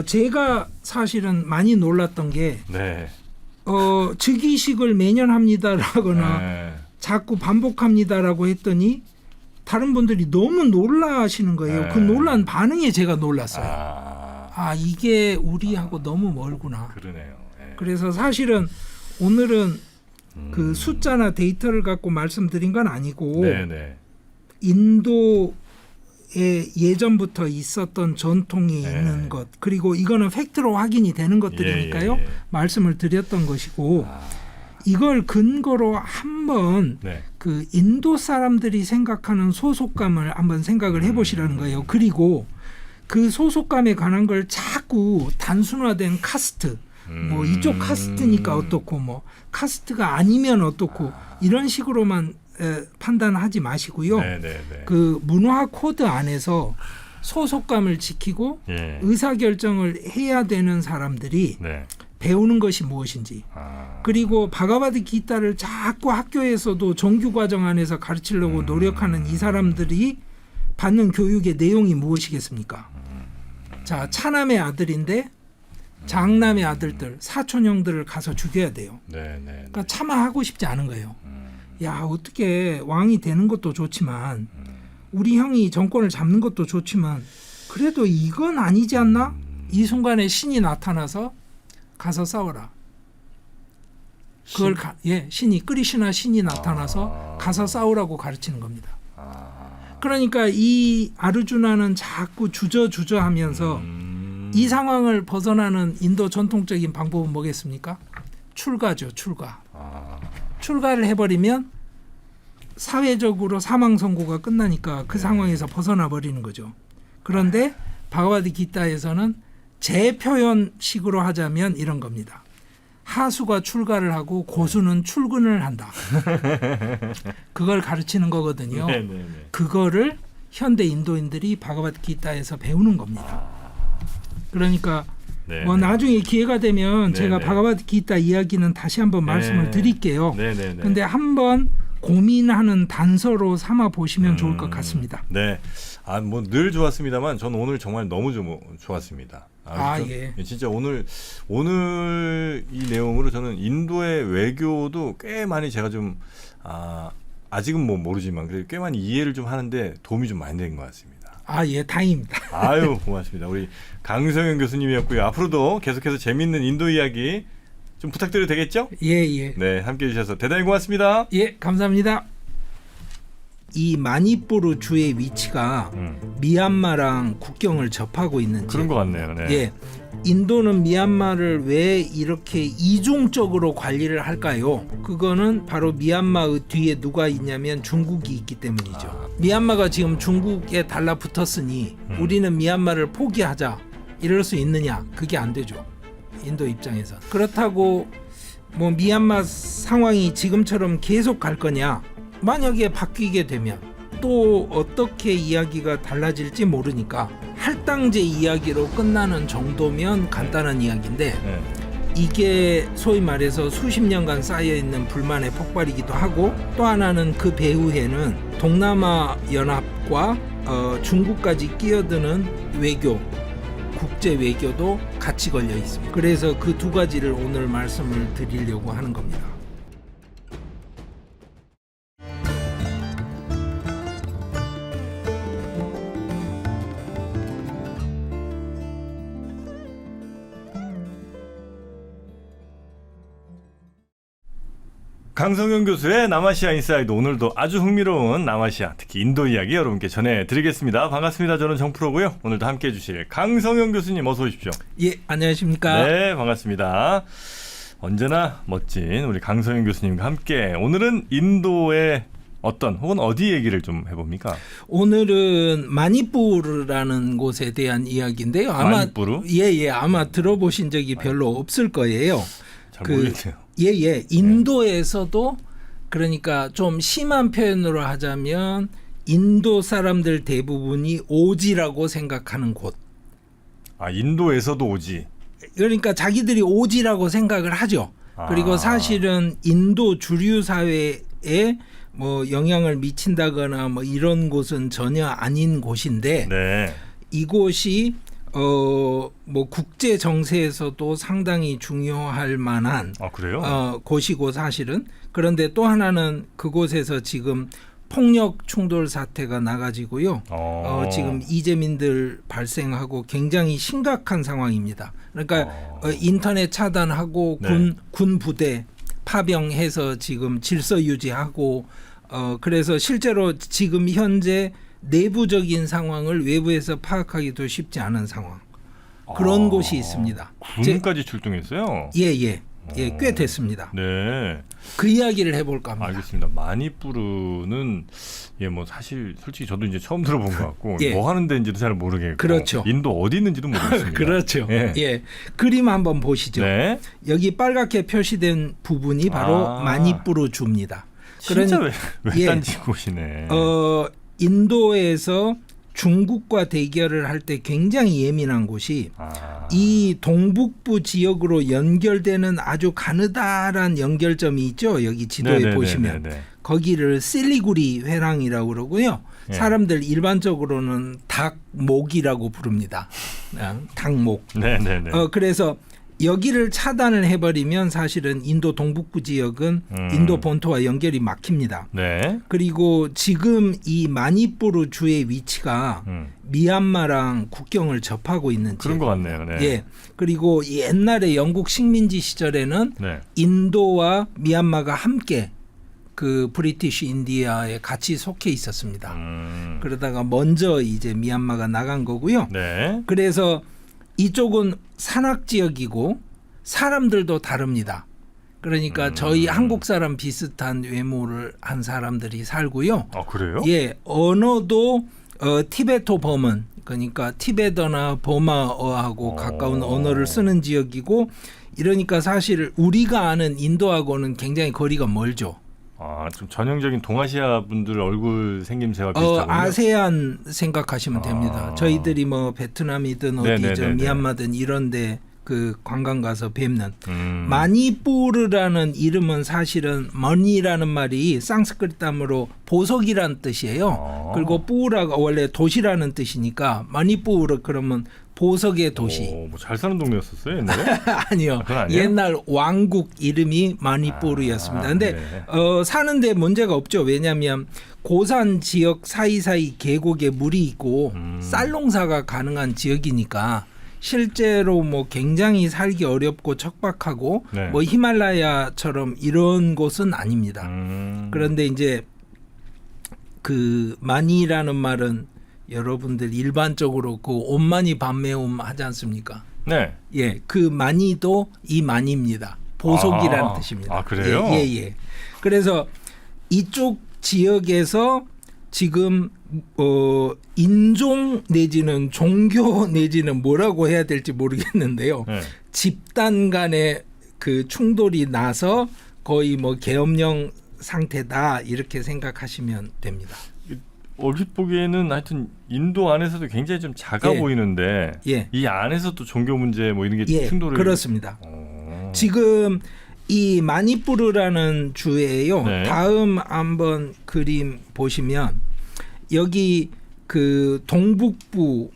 제가 사실은 많이 놀랐던 게 즉위식을 매년 합니다라거나 자꾸 반복합니다라고 했더니 다른 분들이 너무 놀라시는 거예요. 그 놀란 반응에 제가 놀랐어요. 이게 우리하고 너무 멀구나. 그러네요. 그래서 사실은 오늘은 그 숫자나 데이터를 갖고 말씀드린 건 아니고 인도에 예전부터 있었던 전통이 있는 것 그리고 이거는 팩트로 확인이 되는 것들이니까요. 말씀을 드렸던 것이고 이걸 근거로 한번 그 인도 사람들이 생각하는 소속감을 한번 생각을 해보시라는 거예요. 그리고 그 소속감에 관한 걸 자꾸 단순화된 카스트, 뭐 이쪽 카스트니까 어떻고 뭐 카스트가 아니면 어떻고 이런 식으로만 판단하지 마시고요. 그 문화 코드 안에서 소속감을 지키고 의사결정을 해야 되는 사람들이 배우는 것이 무엇인지. 그리고 바가바드 기타를 자꾸 학교에서도 정규 과정 안에서 가르치려고 노력하는 이 사람들이 받는 교육의 내용이 무엇이겠습니까? 자, 차남의 아들인데 장남의 아들들, 사촌 형들을 가서 죽여야 돼요. 그러니까 차마 하고 싶지 않은 거예요. 야, 어떻게 왕이 되는 것도 좋지만 우리 형이 정권을 잡는 것도 좋지만 그래도 이건 아니지 않나? 이 순간에 신이 나타나서 가서 싸워라. 그걸 신이 크리슈나 신이 나타나서 가서 싸우라고 가르치는 겁니다. 그러니까 이 아르주나는 자꾸 주저하면서 이 상황을 벗어나는 인도 전통적인 방법은 뭐겠습니까? 출가죠, 출가. 출가를 해버리면 사회적으로 사망 선고가 끝나니까 그 상황에서 벗어나 버리는 거죠. 그런데 바가바드 기타에서는 재표현식으로 하자면 이런 겁니다. 하수가 출가를 하고 고수는 출근을 한다. 그걸 가르치는 거거든요. 그거를 현대 인도인들이 바가바드 기타에서 배우는 겁니다. 그러니까 뭐 나중에 기회가 되면 제가 바가바드 기타 이야기는 다시 한번 말씀을 드릴게요. 근데 한번 고민하는 단서로 삼아 보시면 좋을 것 같습니다. 네. 뭐 늘 좋았습니다만 저는 오늘 정말 너무 좋았습니다. 예. 진짜 오늘 이 내용으로 저는 인도의 외교도 꽤 많이 제가 좀 아직은 뭐 모르지만 그래도 꽤 많이 이해를 좀 하는데 도움이 좀 많이 된 것 같습니다. 예, 다행입니다. 아유, 고맙습니다. 우리 강성현 교수님이었고요. 앞으로도 계속해서 재미있는 인도 이야기 좀 부탁드려도 되겠죠? 예. 네, 함께해 주셔서 대단히 고맙습니다. 예, 감사합니다. 이 마니푸르 주의 위치가 미얀마랑 국경을 접하고 있는지 그런 것 같네요. 네. 예, 인도는 미얀마를 왜 이렇게 이중적으로 관리를 할까요? 그거는 바로 미얀마의 뒤에 누가 있냐면 중국이 있기 때문이죠. 미얀마가 지금 중국에 달라붙었으니 우리는 미얀마를 포기하자 이럴 수 있느냐? 그게 안 되죠. 인도 입장에서. 그렇다고 뭐 미얀마 상황이 지금처럼 계속 갈 거냐? 만약에 바뀌게 되면 또 어떻게 이야기가 달라질지 모르니까 할당제 이야기로 끝나는 정도면 간단한 이야기인데 이게 소위 말해서 수십 년간 쌓여있는 불만의 폭발이기도 하고 또 하나는 그 배후에는 동남아 연합과 중국까지 끼어드는 외교 국제 외교도 같이 걸려 있습니다. 그래서 그 두 가지를 오늘 말씀을 드리려고 하는 겁니다. 강성현 교수의 남아시아 인사이드, 오늘도 아주 흥미로운 남아시아, 특히 인도 이야기 여러분께 전해드리겠습니다. 반갑습니다. 저는 정프로고요. 오늘도 함께해 주실 강성현 교수님 어서 오십시오. 예, 안녕하십니까. 네, 반갑습니다. 언제나 멋진 우리 강성현 교수님과 함께 오늘은 인도의 어떤 혹은 어디 얘기를 좀 해봅니까? 오늘은 마니푸르라는 곳에 대한 이야기인데요. 아마 마니푸르? 아마 들어보신 적이 별로 없을 거예요. 잘 모르겠네요. 인도에서도 그러니까 좀 심한 표현으로 하자면 인도 사람들 대부분이 오지라고 생각하는 곳. 인도에서도 오지. 그러니까 자기들이 오지라고 생각을 하죠. 그리고 사실은 인도 주류 사회에 뭐 영향을 미친다거나 뭐 이런 곳은 전혀 아닌 곳인데 이곳이 뭐 국제 정세에서도 상당히 중요할 만한 그래요? 곳이고 사실은 그런데 또 하나는 그곳에서 지금 폭력 충돌 사태가 나가지고요. 지금 이재민들 발생하고 굉장히 심각한 상황입니다. 그러니까 인터넷 차단하고 군 부대 파병해서 지금 질서 유지하고 그래서 실제로 지금 현재 내부적인 상황을 외부에서 파악하기도 쉽지 않은 상황. 그런 곳이 있습니다. 군까지 출동했어요? 꽤 됐습니다. 네. 그 이야기를 해볼까 합니다. 알겠습니다. 마니푸르는 뭐 사실 솔직히 저도 이제 처음 들어본 것 같고 뭐 하는 데인지도 잘 모르겠고 그렇죠. 인도 어디 있는지도 모르겠습니다. 그렇죠. 그림 한번 보시죠. 여기 빨갛게 표시된 부분이 바로 마니푸르 주입니다. 진짜 외딴지 곳이네. 인도에서 중국과 대결을 할 때 굉장히 예민한 곳이 이 동북부 지역으로 연결되는 아주 가느다란 연결점이 있죠. 여기 지도에 네네네네네. 보시면 거기를 실리구리 회랑이라고 그러고요. 예. 사람들 일반적으로는 닭목이라고 부릅니다. 닭목. 네네네. 그래서 여기를 차단을 해버리면 사실은 인도 동북부 지역은 인도 본토와 연결이 막힙니다. 네. 그리고 지금 이 마니푸르 주의 위치가 미얀마랑 국경을 접하고 있는 그런 것 같네요. 네. 예. 그리고 옛날에 영국 식민지 시절에는 네. 인도와 미얀마가 함께 그 브리티시 인디아에 같이 속해 있었습니다. 그러다가 먼저 이제 미얀마가 나간 거고요. 네. 그래서 이쪽은 산악 지역이고 사람들도 다릅니다. 그러니까 저희 한국 사람 비슷한 외모를 한 사람들이 살고요. 아, 그래요? 예, 언어도 티베토 버먼, 그러니까 티베더나 버마어하고 가까운 언어를 쓰는 지역이고, 이러니까 사실 우리가 아는 인도하고는 굉장히 거리가 멀죠. 아, 좀 전형적인 동아시아 분들 얼굴 생김새가 비슷하군요. 아세안 생각하시면 됩니다. 저희들이 뭐 베트남이든 어디죠, 네네네네. 미얀마든 이런데 그 관광 가서 뵙는 마니푸르라는 이름은 사실은 머니라는 말이 산스크리트어로 보석이란 뜻이에요. 그리고 뿌라가 원래 도시라는 뜻이니까 마니푸르 그러면 보석의 도시. 뭐 잘 사는 동네였었어요 옛날에? 아니요. 그건 아니에요? 옛날 왕국 이름이 마니푸르였습니다. 근데 네. 사는데 문제가 없죠. 왜냐하면 고산 지역 사이사이 계곡에 물이 있고 쌀 농사가 가능한 지역이니까 실제로 뭐 굉장히 살기 어렵고 척박하고 네. 뭐 히말라야처럼 이런 곳은 아닙니다. 그런데 이제 그 마니라는 말은 여러분들 일반적으로 그 옷마니 밤매움 하지 않습니까? 네. 예, 그 마니도 이 마니입니다. 보석이라는 뜻입니다. 아, 그래요? 예. 그래서 이쪽 지역에서 지금 인종 내지는 종교 내지는 뭐라고 해야 될지 모르겠는데요. 네. 집단 간의 그 충돌이 나서 거의 뭐 계엄령 상태다 이렇게 생각하시면 됩니다. 얼핏 보기에는 하여튼 인도 안에서도 굉장히 좀 작아 예. 보이는데 예. 이 안에서도 종교 문제 뭐 이런 게 예, 충돌을 그렇습니다. 지금 이 마니푸르라는 주에요. 네. 다음 한번 그림 보시면 여기 그 동북부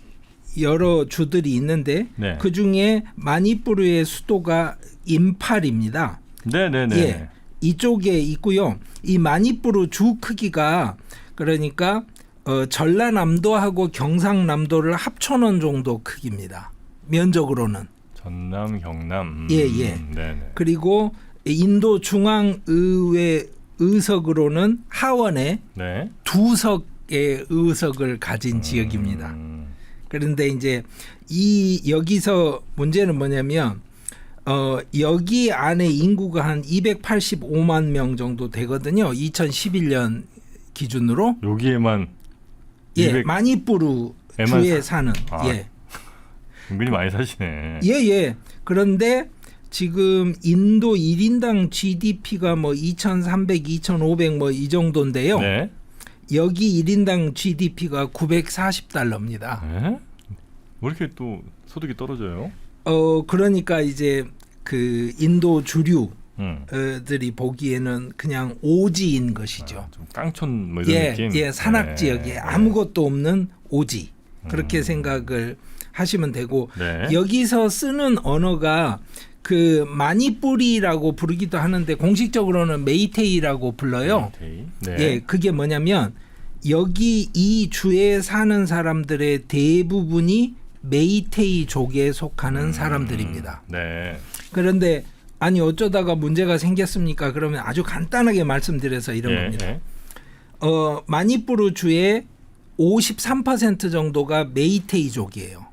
여러 주들이 있는데 네. 그 중에 마니푸르의 수도가 임팔입니다. 네네네. 예, 이쪽에 있고요. 이 마니푸르 주 크기가 그러니까 전라남도하고 경상남도를 합쳐놓은 정도 크기입니다. 면적으로는. 전남, 경남. 예. 네네. 그리고 인도 중앙의회 의석으로는 하원에 네. 2석의 의석을 가진 지역입니다. 그런데 이제 여기서 문제는 뭐냐면 여기 안에 인구가 한 285만 명 정도 되거든요. 2011년 기준으로. 여기에만 예, 200 마니푸르 에만 주에 사는. 아. 예. 은근히 많이 사시네. 예. 그런데 지금 인도 1인당 GDP가 뭐 2,300, 2,500 뭐 이 정도인데요. 네. 여기 1인당 GDP가 940달러입니다. 네? 왜 이렇게 또 소득이 떨어져요? 그러니까 이제 그 인도 주류 음. 들이 보기에는 그냥 오지인 것이죠. 좀 깡촌 뭐 이런 느낌. 예, 산악 지역에 아무것도 없는 오지. 그렇게 생각을 하시면 되고 네. 여기서 쓰는 언어가 그 마니뿌리라고 부르기도 하는데 공식적으로는 메이테이라고 불러요. 네. 예, 그게 뭐냐면 여기 이 주에 사는 사람들의 대부분이 메이테이족에 속하는 사람들입니다. 네. 그런데 아니 어쩌다가 문제가 생겼습니까? 그러면 아주 간단하게 말씀드려서 이런 겁니다. 예. 마니푸르 주의 53% 정도가 메이테이족이에요.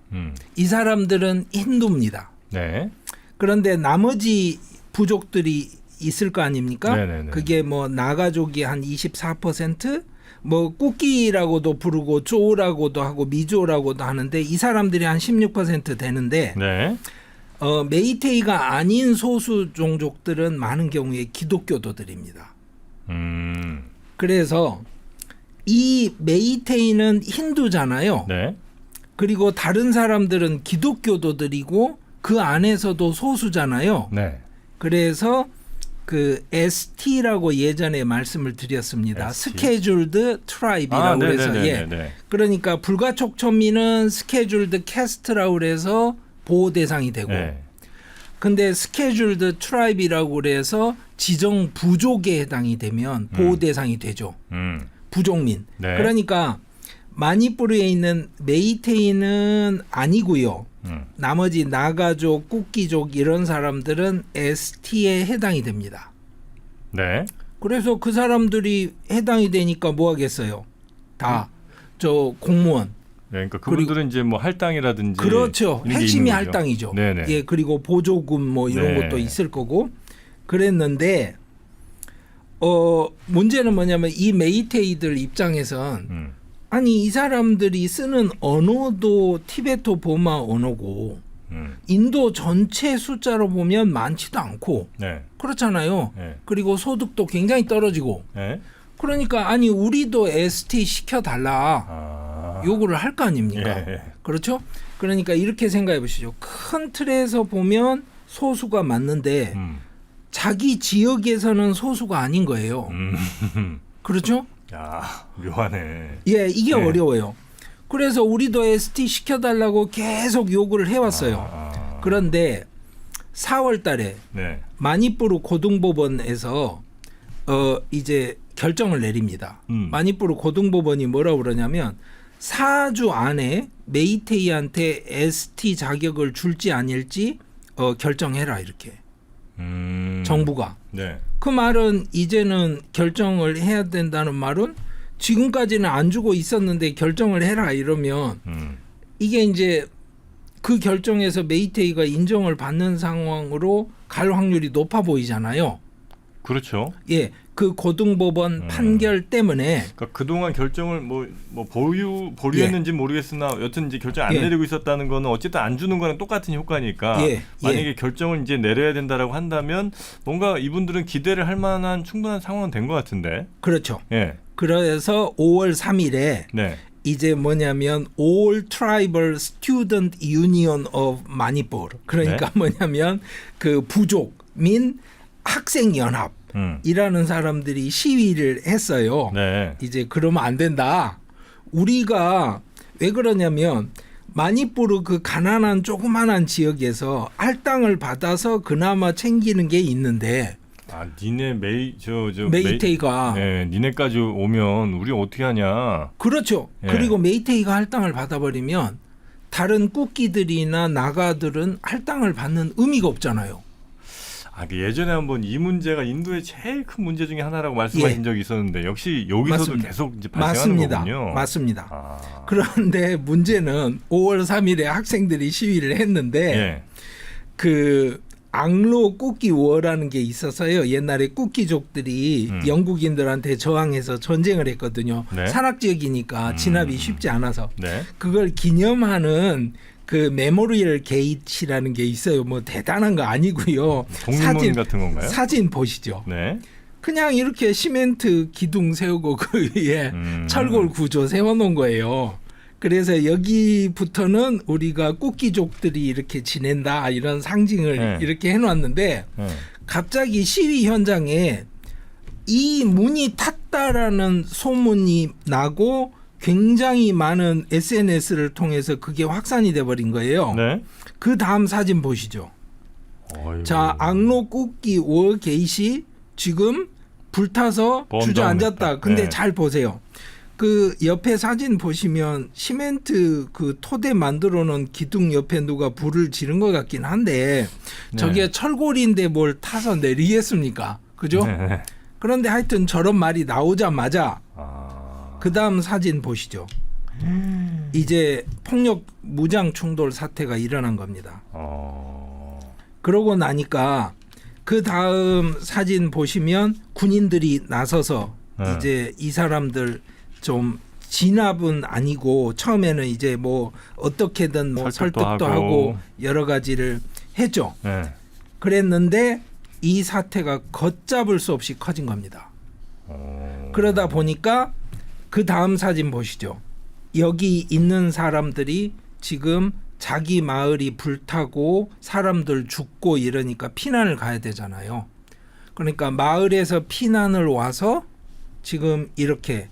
이 사람들은 힌두입니다. 네. 그런데 나머지 부족들이 있을 거 아닙니까? 네네네. 그게 뭐 나가족이 한 24%, 뭐 꾸끼라고도 부르고 쪼라고도 하고 미조라고도 하는데 이 사람들이 한 16% 되는데 네. 메이테이가 아닌 소수 종족들은 많은 경우에 기독교도들입니다. 음. 그래서 이 메이테이는 힌두잖아요. 네. 그리고 다른 사람들은 기독교도들이고 그 안에서도 소수잖아요. 네. 그래서 그 ST라고 예전에 말씀을 드렸습니다. ST? 스케줄드 트라이브라고 그래서 네네네네. 그러니까 불가촉천민은 스케줄드 캐스트라고 그래서 보호 대상이 되고 네. 근데 스케줄드 트라이브라고 그래서 지정 부족에 해당이 되면 보호 대상이 되죠. 부족민. 네. 그러니까 마니푸르에 있는 메이테이는 아니고요. 나머지 나가족, 꾸끼족 이런 사람들은 ST에 해당이 됩니다. 네. 그래서 그 사람들이 해당이 되니까 뭐 하겠어요? 다 저 공무원. 네, 그러니까 그분들은 이제 뭐 할당이라든지 그렇죠. 이런 게 핵심이 있는 거죠. 할당이죠. 네네. 예, 그리고 보조금 뭐 이런 네. 것도 있을 거고 그랬는데 문제는 뭐냐면 이 메이테이들 입장에선 아니 이 사람들이 쓰는 언어도 티베토 보마 언어고 인도 전체 숫자로 보면 많지도 않고 네. 그렇잖아요. 네. 그리고 소득도 굉장히 떨어지고 네. 그러니까 아니 우리도 ST 시켜달라 요구를 할 거 아닙니까? 예. 그렇죠? 그러니까 이렇게 생각해 보시죠. 큰 틀에서 보면 소수가 맞는데 자기 지역에서는 소수가 아닌 거예요. 그렇죠? 야, 묘하네. 예, 이게 네. 어려워요. 그래서 우리도 ST 시켜달라고 계속 요구를 해왔어요. 그런데 4월 달에 네. 마니푸르 고등법원에서 이제 결정을 내립니다. 마니푸르 고등법원이 뭐라고 그러냐면 4주 안에 메이테이한테 ST 자격을 줄지 아닐지 결정해라 이렇게 정부가. 네. 그 말은 이제는 결정을 해야 된다는 말은 지금까지는 안 주고 있었는데 결정을 해라 이러면 이게 이제 그 결정에서 메이테이가 인정을 받는 상황으로 갈 확률이 높아 보이잖아요. 그렇죠. 예, 그 고등법원 판결 때문에 그러니까 그동안 결정을 뭐 보류했는지 모르겠으나 여튼 이제 결정 안 예. 내리고 있었다는 거는 어쨌든 안 주는 거랑 똑같은 효과니까 예. 만약에 결정을 이제 내려야 된다라고 한다면 뭔가 이분들은 기대를 할 만한 충분한 상황은 된 것 같은데. 그렇죠. 예. 그래서 5월 3일에 네. 이제 뭐냐면 All Tribal Student Union of Manipur 그러니까 네. 뭐냐면 그 부족민 학생연합이라는 사람들이 시위를 했어요. 네. 이제 그러면 안 된다. 우리가 왜 그러냐면 마니푸르 그 가난한 조그만한 지역에서 할당을 받아서 그나마 챙기는 게 있는데 니네 메이테이가 네, 니네까지 오면 우리 어떻게 하냐. 그렇죠. 예. 그리고 메이테이가 할당을 받아버리면 다른 꾸끼들이나 나가들은 할당을 받는 의미가 없잖아요. 예전에 한번 이 문제가 인도의 제일 큰 문제 중에 하나라고 말씀하신 예. 적이 있었는데 역시 여기서도 맞습니다. 계속 이제 발생하는 거군요. 맞습니다. 그런데 문제는 5월 3일에 학생들이 시위를 했는데 예. 그 앙로 꾸끼 워라는 게 있어서요. 옛날에 꾸끼족들이 영국인들한테 저항해서 전쟁을 했거든요. 네. 산악 지역이니까 진압이 쉽지 않아서 네. 그걸 기념하는 그 메모리얼 게이트라는 게 있어요. 뭐 대단한 거 아니고요. 독립문 같은 건가요? 사진 보시죠. 네. 그냥 이렇게 시멘트 기둥 세우고 그 위에 철골 구조 세워놓은 거예요. 그래서 여기부터는 우리가 꾸끼족들이 이렇게 지낸다 이런 상징을 네. 이렇게 해놨는데 네. 갑자기 시위 현장에 이 문이 탔다라는 소문이 나고 굉장히 많은 SNS를 통해서 그게 확산이 돼버린 거예요. 네. 그 다음 사진 보시죠. 어이구. 자, 앙로 꾸끼 워 게이시 지금 불타서 주저앉았다. 근데 네. 잘 보세요. 그 옆에 사진 보시면 시멘트 그 토대 만들어 놓은 기둥 옆에 누가 불을 지른 것 같긴 한데 저게 네. 철골인데 뭘 타서 내리겠습니까? 그죠? 네. 그런데 하여튼 저런 말이 나오자마자 아. 그 다음 사진 보시죠. 이제 폭력 무장 충돌 사태가 일어난 겁니다. 그러고 나니까 그 다음 사진 보시면 군인들이 나서서 네. 이제 이 사람들 좀 진압은 아니고 처음에는 이제 뭐 어떻게든 뭐 설득도 하고 여러 가지를 했죠. 네. 그랬는데 이 사태가 걷잡을 수 없이 커진 겁니다. 그러다 보니까 그 다음 사진 보시죠. 여기 있는 사람들이 지금 자기 마을이 불타고 사람들 죽고 이러니까 피난을 가야 되잖아요. 그러니까 마을에서 피난을 와서 지금 이렇게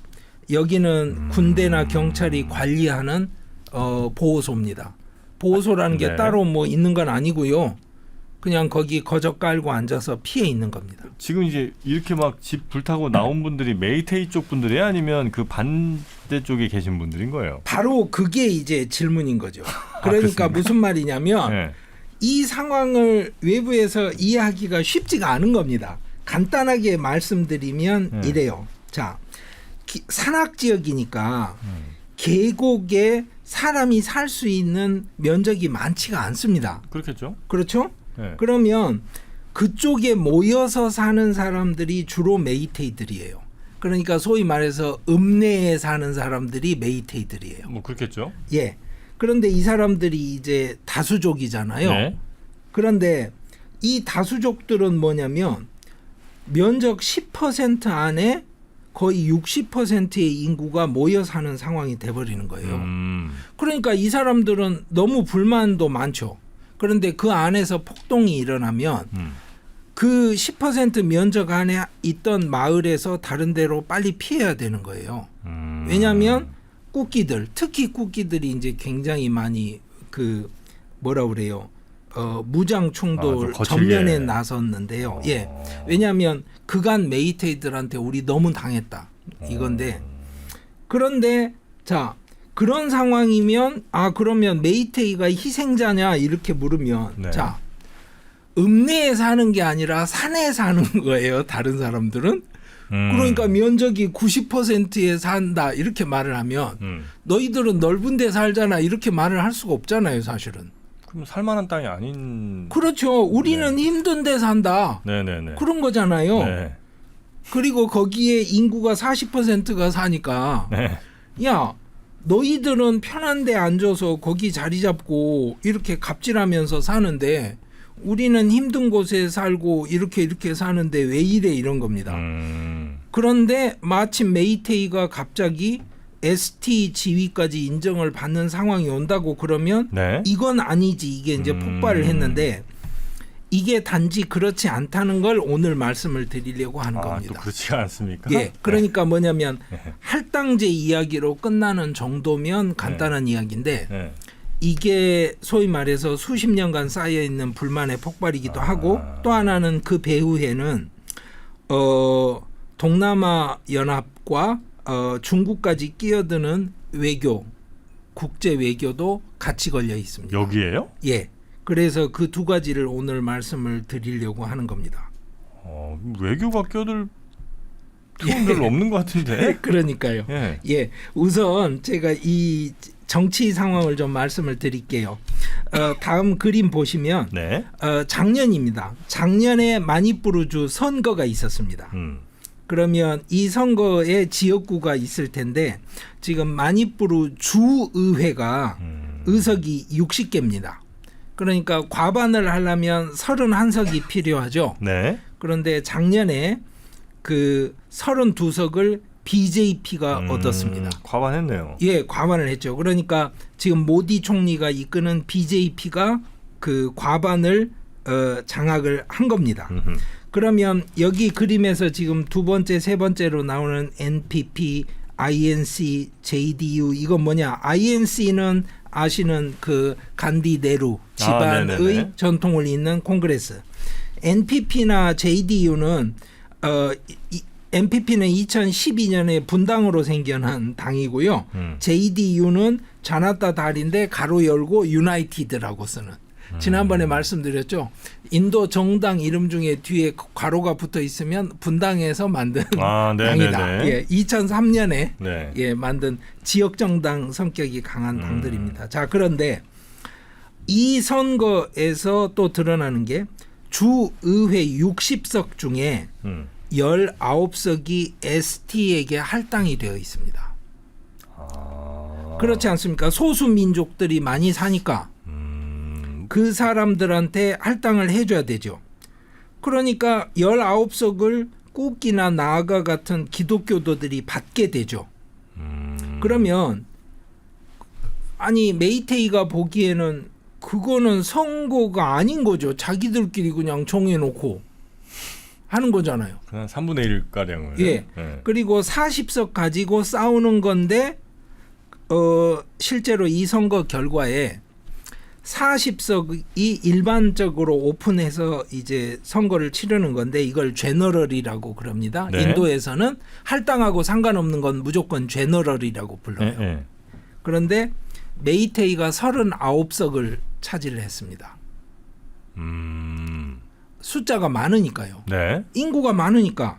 여기는 군대나 경찰이 관리하는 보호소입니다. 보호소라는 게 네. 따로 뭐 있는 건 아니고요. 그냥 거기 거적 깔고 앉아서 피해 있는 겁니다. 지금 이제 이렇게 막 집 불타고 나온 분들이 메이테이 쪽 분들이에요? 아니면 그 반대쪽에 계신 분들인 거예요? 바로 그게 이제 질문인 거죠. 그러니까 무슨 말이냐면 네. 이 상황을 외부에서 이해하기가 쉽지가 않은 겁니다. 간단하게 말씀드리면 이래요. 자, 산악 지역이니까 계곡에 사람이 살 수 있는 면적이 많지가 않습니다. 그렇겠죠. 그렇죠? 네. 그러면 그쪽에 모여서 사는 사람들이 주로 메이테이들이에요. 그러니까 소위 말해서 읍내에 사는 사람들이 메이테이들이에요. 뭐 그렇겠죠. 예. 그런데 이 사람들이 이제 다수족이잖아요. 네. 그런데 이 다수족들은 뭐냐면 면적 10% 안에 거의 60%의 인구가 모여 사는 상황이 돼버리는 거예요. 그러니까 이 사람들은 너무 불만도 많죠. 그런데 그 안에서 폭동이 일어나면 그 10% 면적 안에 있던 마을에서 다른 데로 빨리 피해야 되는 거예요. 왜냐하면 꾸끼들, 특히 꾸끼들이 이제 굉장히 많이 그 뭐라 그래요? 무장 충돌 전면에 나섰는데요. 예. 왜냐하면 그간 메이테이들한테 우리 너무 당했다 이건데 그런데 자 그런 상황이면 그러면 메이테이가 희생자냐 이렇게 물으면 네. 자 읍내에 사는 게 아니라 산에 사는 거예요. 다른 사람들은 그러니까 면적이 90%에 산다 이렇게 말을 하면 너희들은 넓은 데 살잖아 이렇게 말을 할 수가 없잖아요. 사실은. 그럼 살만한 땅이 아닌. 그렇죠. 우리는 힘든 데 산다. 네네네. 그런 거잖아요. 네. 그리고 거기에 인구가 40%가 사니까 네. 야 너희들은 편한 데 앉아서 거기 자리 잡고 이렇게 갑질하면서 사는데 우리는 힘든 곳에 살고 이렇게 사는데 왜 이래 이런 겁니다. 그런데 마침 메이테이가 갑자기 ST 지위까지 인정을 받는 상황이 온다고 그러면 네. 이건 아니지 이게 이제 폭발을 했는데 이게 단지 그렇지 않다는 걸 오늘 말씀을 드리려고 하는 겁니다. 또 그렇지가 않습니까? 예, 그러니까 뭐냐면 할당제 이야기로 끝나는 정도면 간단한 이야기인데 네. 이게 소위 말해서 수십 년간 쌓여 있는 불만의 폭발이기도 하고 또 하나는 그 배후에는 동남아 연합과 중국까지 끼어드는 외교, 국제 외교도 같이 걸려 있습니다. 여기에요? 예. 그래서 그 두 가지를 오늘 말씀을 드리려고 하는 겁니다. 외교가 껴들 필요는 별로 없는 것 같은데. 그러니까요. 예. 예. 우선 제가 이 정치 상황을 좀 말씀을 드릴게요. 다음 그림 보시면 네. 작년입니다. 작년에 마니푸르주 선거가 있었습니다. 그러면 이 선거에 지역구가 있을 텐데 지금 마니푸르 주의회가 의석이 60개입니다. 그러니까 과반을 하려면 31석이 필요하죠. 네. 그런데 작년에 그 32석을 BJP가 얻었습니다. 과반했네요. 예, 과반을 했죠. 그러니까 지금 모디 총리가 이끄는 BJP가 그 과반을 장악을 한 겁니다. 그러면 여기 그림에서 지금 두 번째, 세 번째로 나오는 NPP, INC, JDU 이건 뭐냐? INC는 아시는 그 간디 네루 집안의 전통을 잇는 콩그레스. NPP나 JDU는 NPP는 2012년에 분당으로 생겨난 당이고요. JDU는 자나타 달인데 가로 열고 유나이티드라고 쓰는. 지난번에 말씀드렸죠. 인도 정당 이름 중에 뒤에 괄호가 붙어 있으면 분당에서 만든 당이다. 예, 2003년에 네. 예, 만든 지역 정당 성격이 강한 당들입니다. 자, 그런데 이 선거에서 또 드러나는 게 주의회 60석 중에 19석이 ST에게 할당이 되어 있습니다. 그렇지 않습니까? 소수 민족들이 많이 사니까 그 사람들한테 할당을 해줘야 되죠. 그러니까 19석을 꾸기나 나아가 같은 기독교도들이 받게 되죠. 그러면 아니 메이테이가 보기에는 그거는 선거가 아닌 거죠. 자기들끼리 그냥 정해놓고 하는 거잖아요. 그냥 3분의 1 가량을. 예. 그리고 40석 가지고 싸우는 건데 실제로 이 선거 결과에 40석이 일반적으로 오픈해서 이제 선거를 치르는 건데 이걸 제너럴이라고 그럽니다. 네. 인도에서는 할당하고 상관없는 건 무조건 제너럴이라고 불러요. 그런데 메이테이가 39석을 차지를 했습니다. 숫자가 많으니까요. 네. 인구가 많으니까.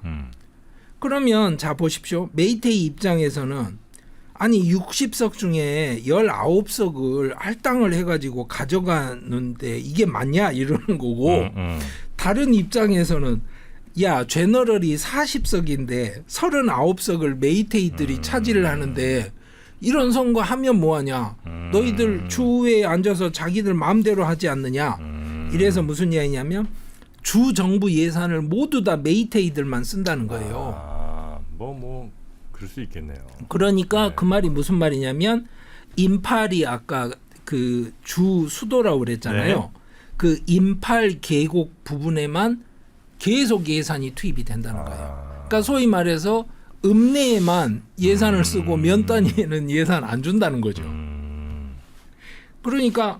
그러면 자 보십시오. 메이테이 입장에서는 아니 60석 중에 19석을 할당을 해가지고 가져가는데 이게 맞냐 이러는 거고 다른 입장에서는 야 제너럴이 40석인데 39석을 메이테이들이 차지를 하는데 이런 선거 하면 뭐하냐 너희들 주에 앉아서 자기들 마음대로 하지 않느냐 이래서 무슨 이야기냐면 주 정부 예산을 모두 다 메이테이들만 쓴다는 거예요. 뭐 그럴 수 있겠네요. 그러니까 네. 그 말이 무슨 말이냐면 임팔이 아까 그 주 수도라고 그랬잖아요. 네. 그 임팔 계곡 부분에만 계속 예산이 투입이 된다는 거예요. 그러니까 소위 말해서 읍내에만 예산을 쓰고 면 단위에는 예산 안 준다는 거죠. 그러니까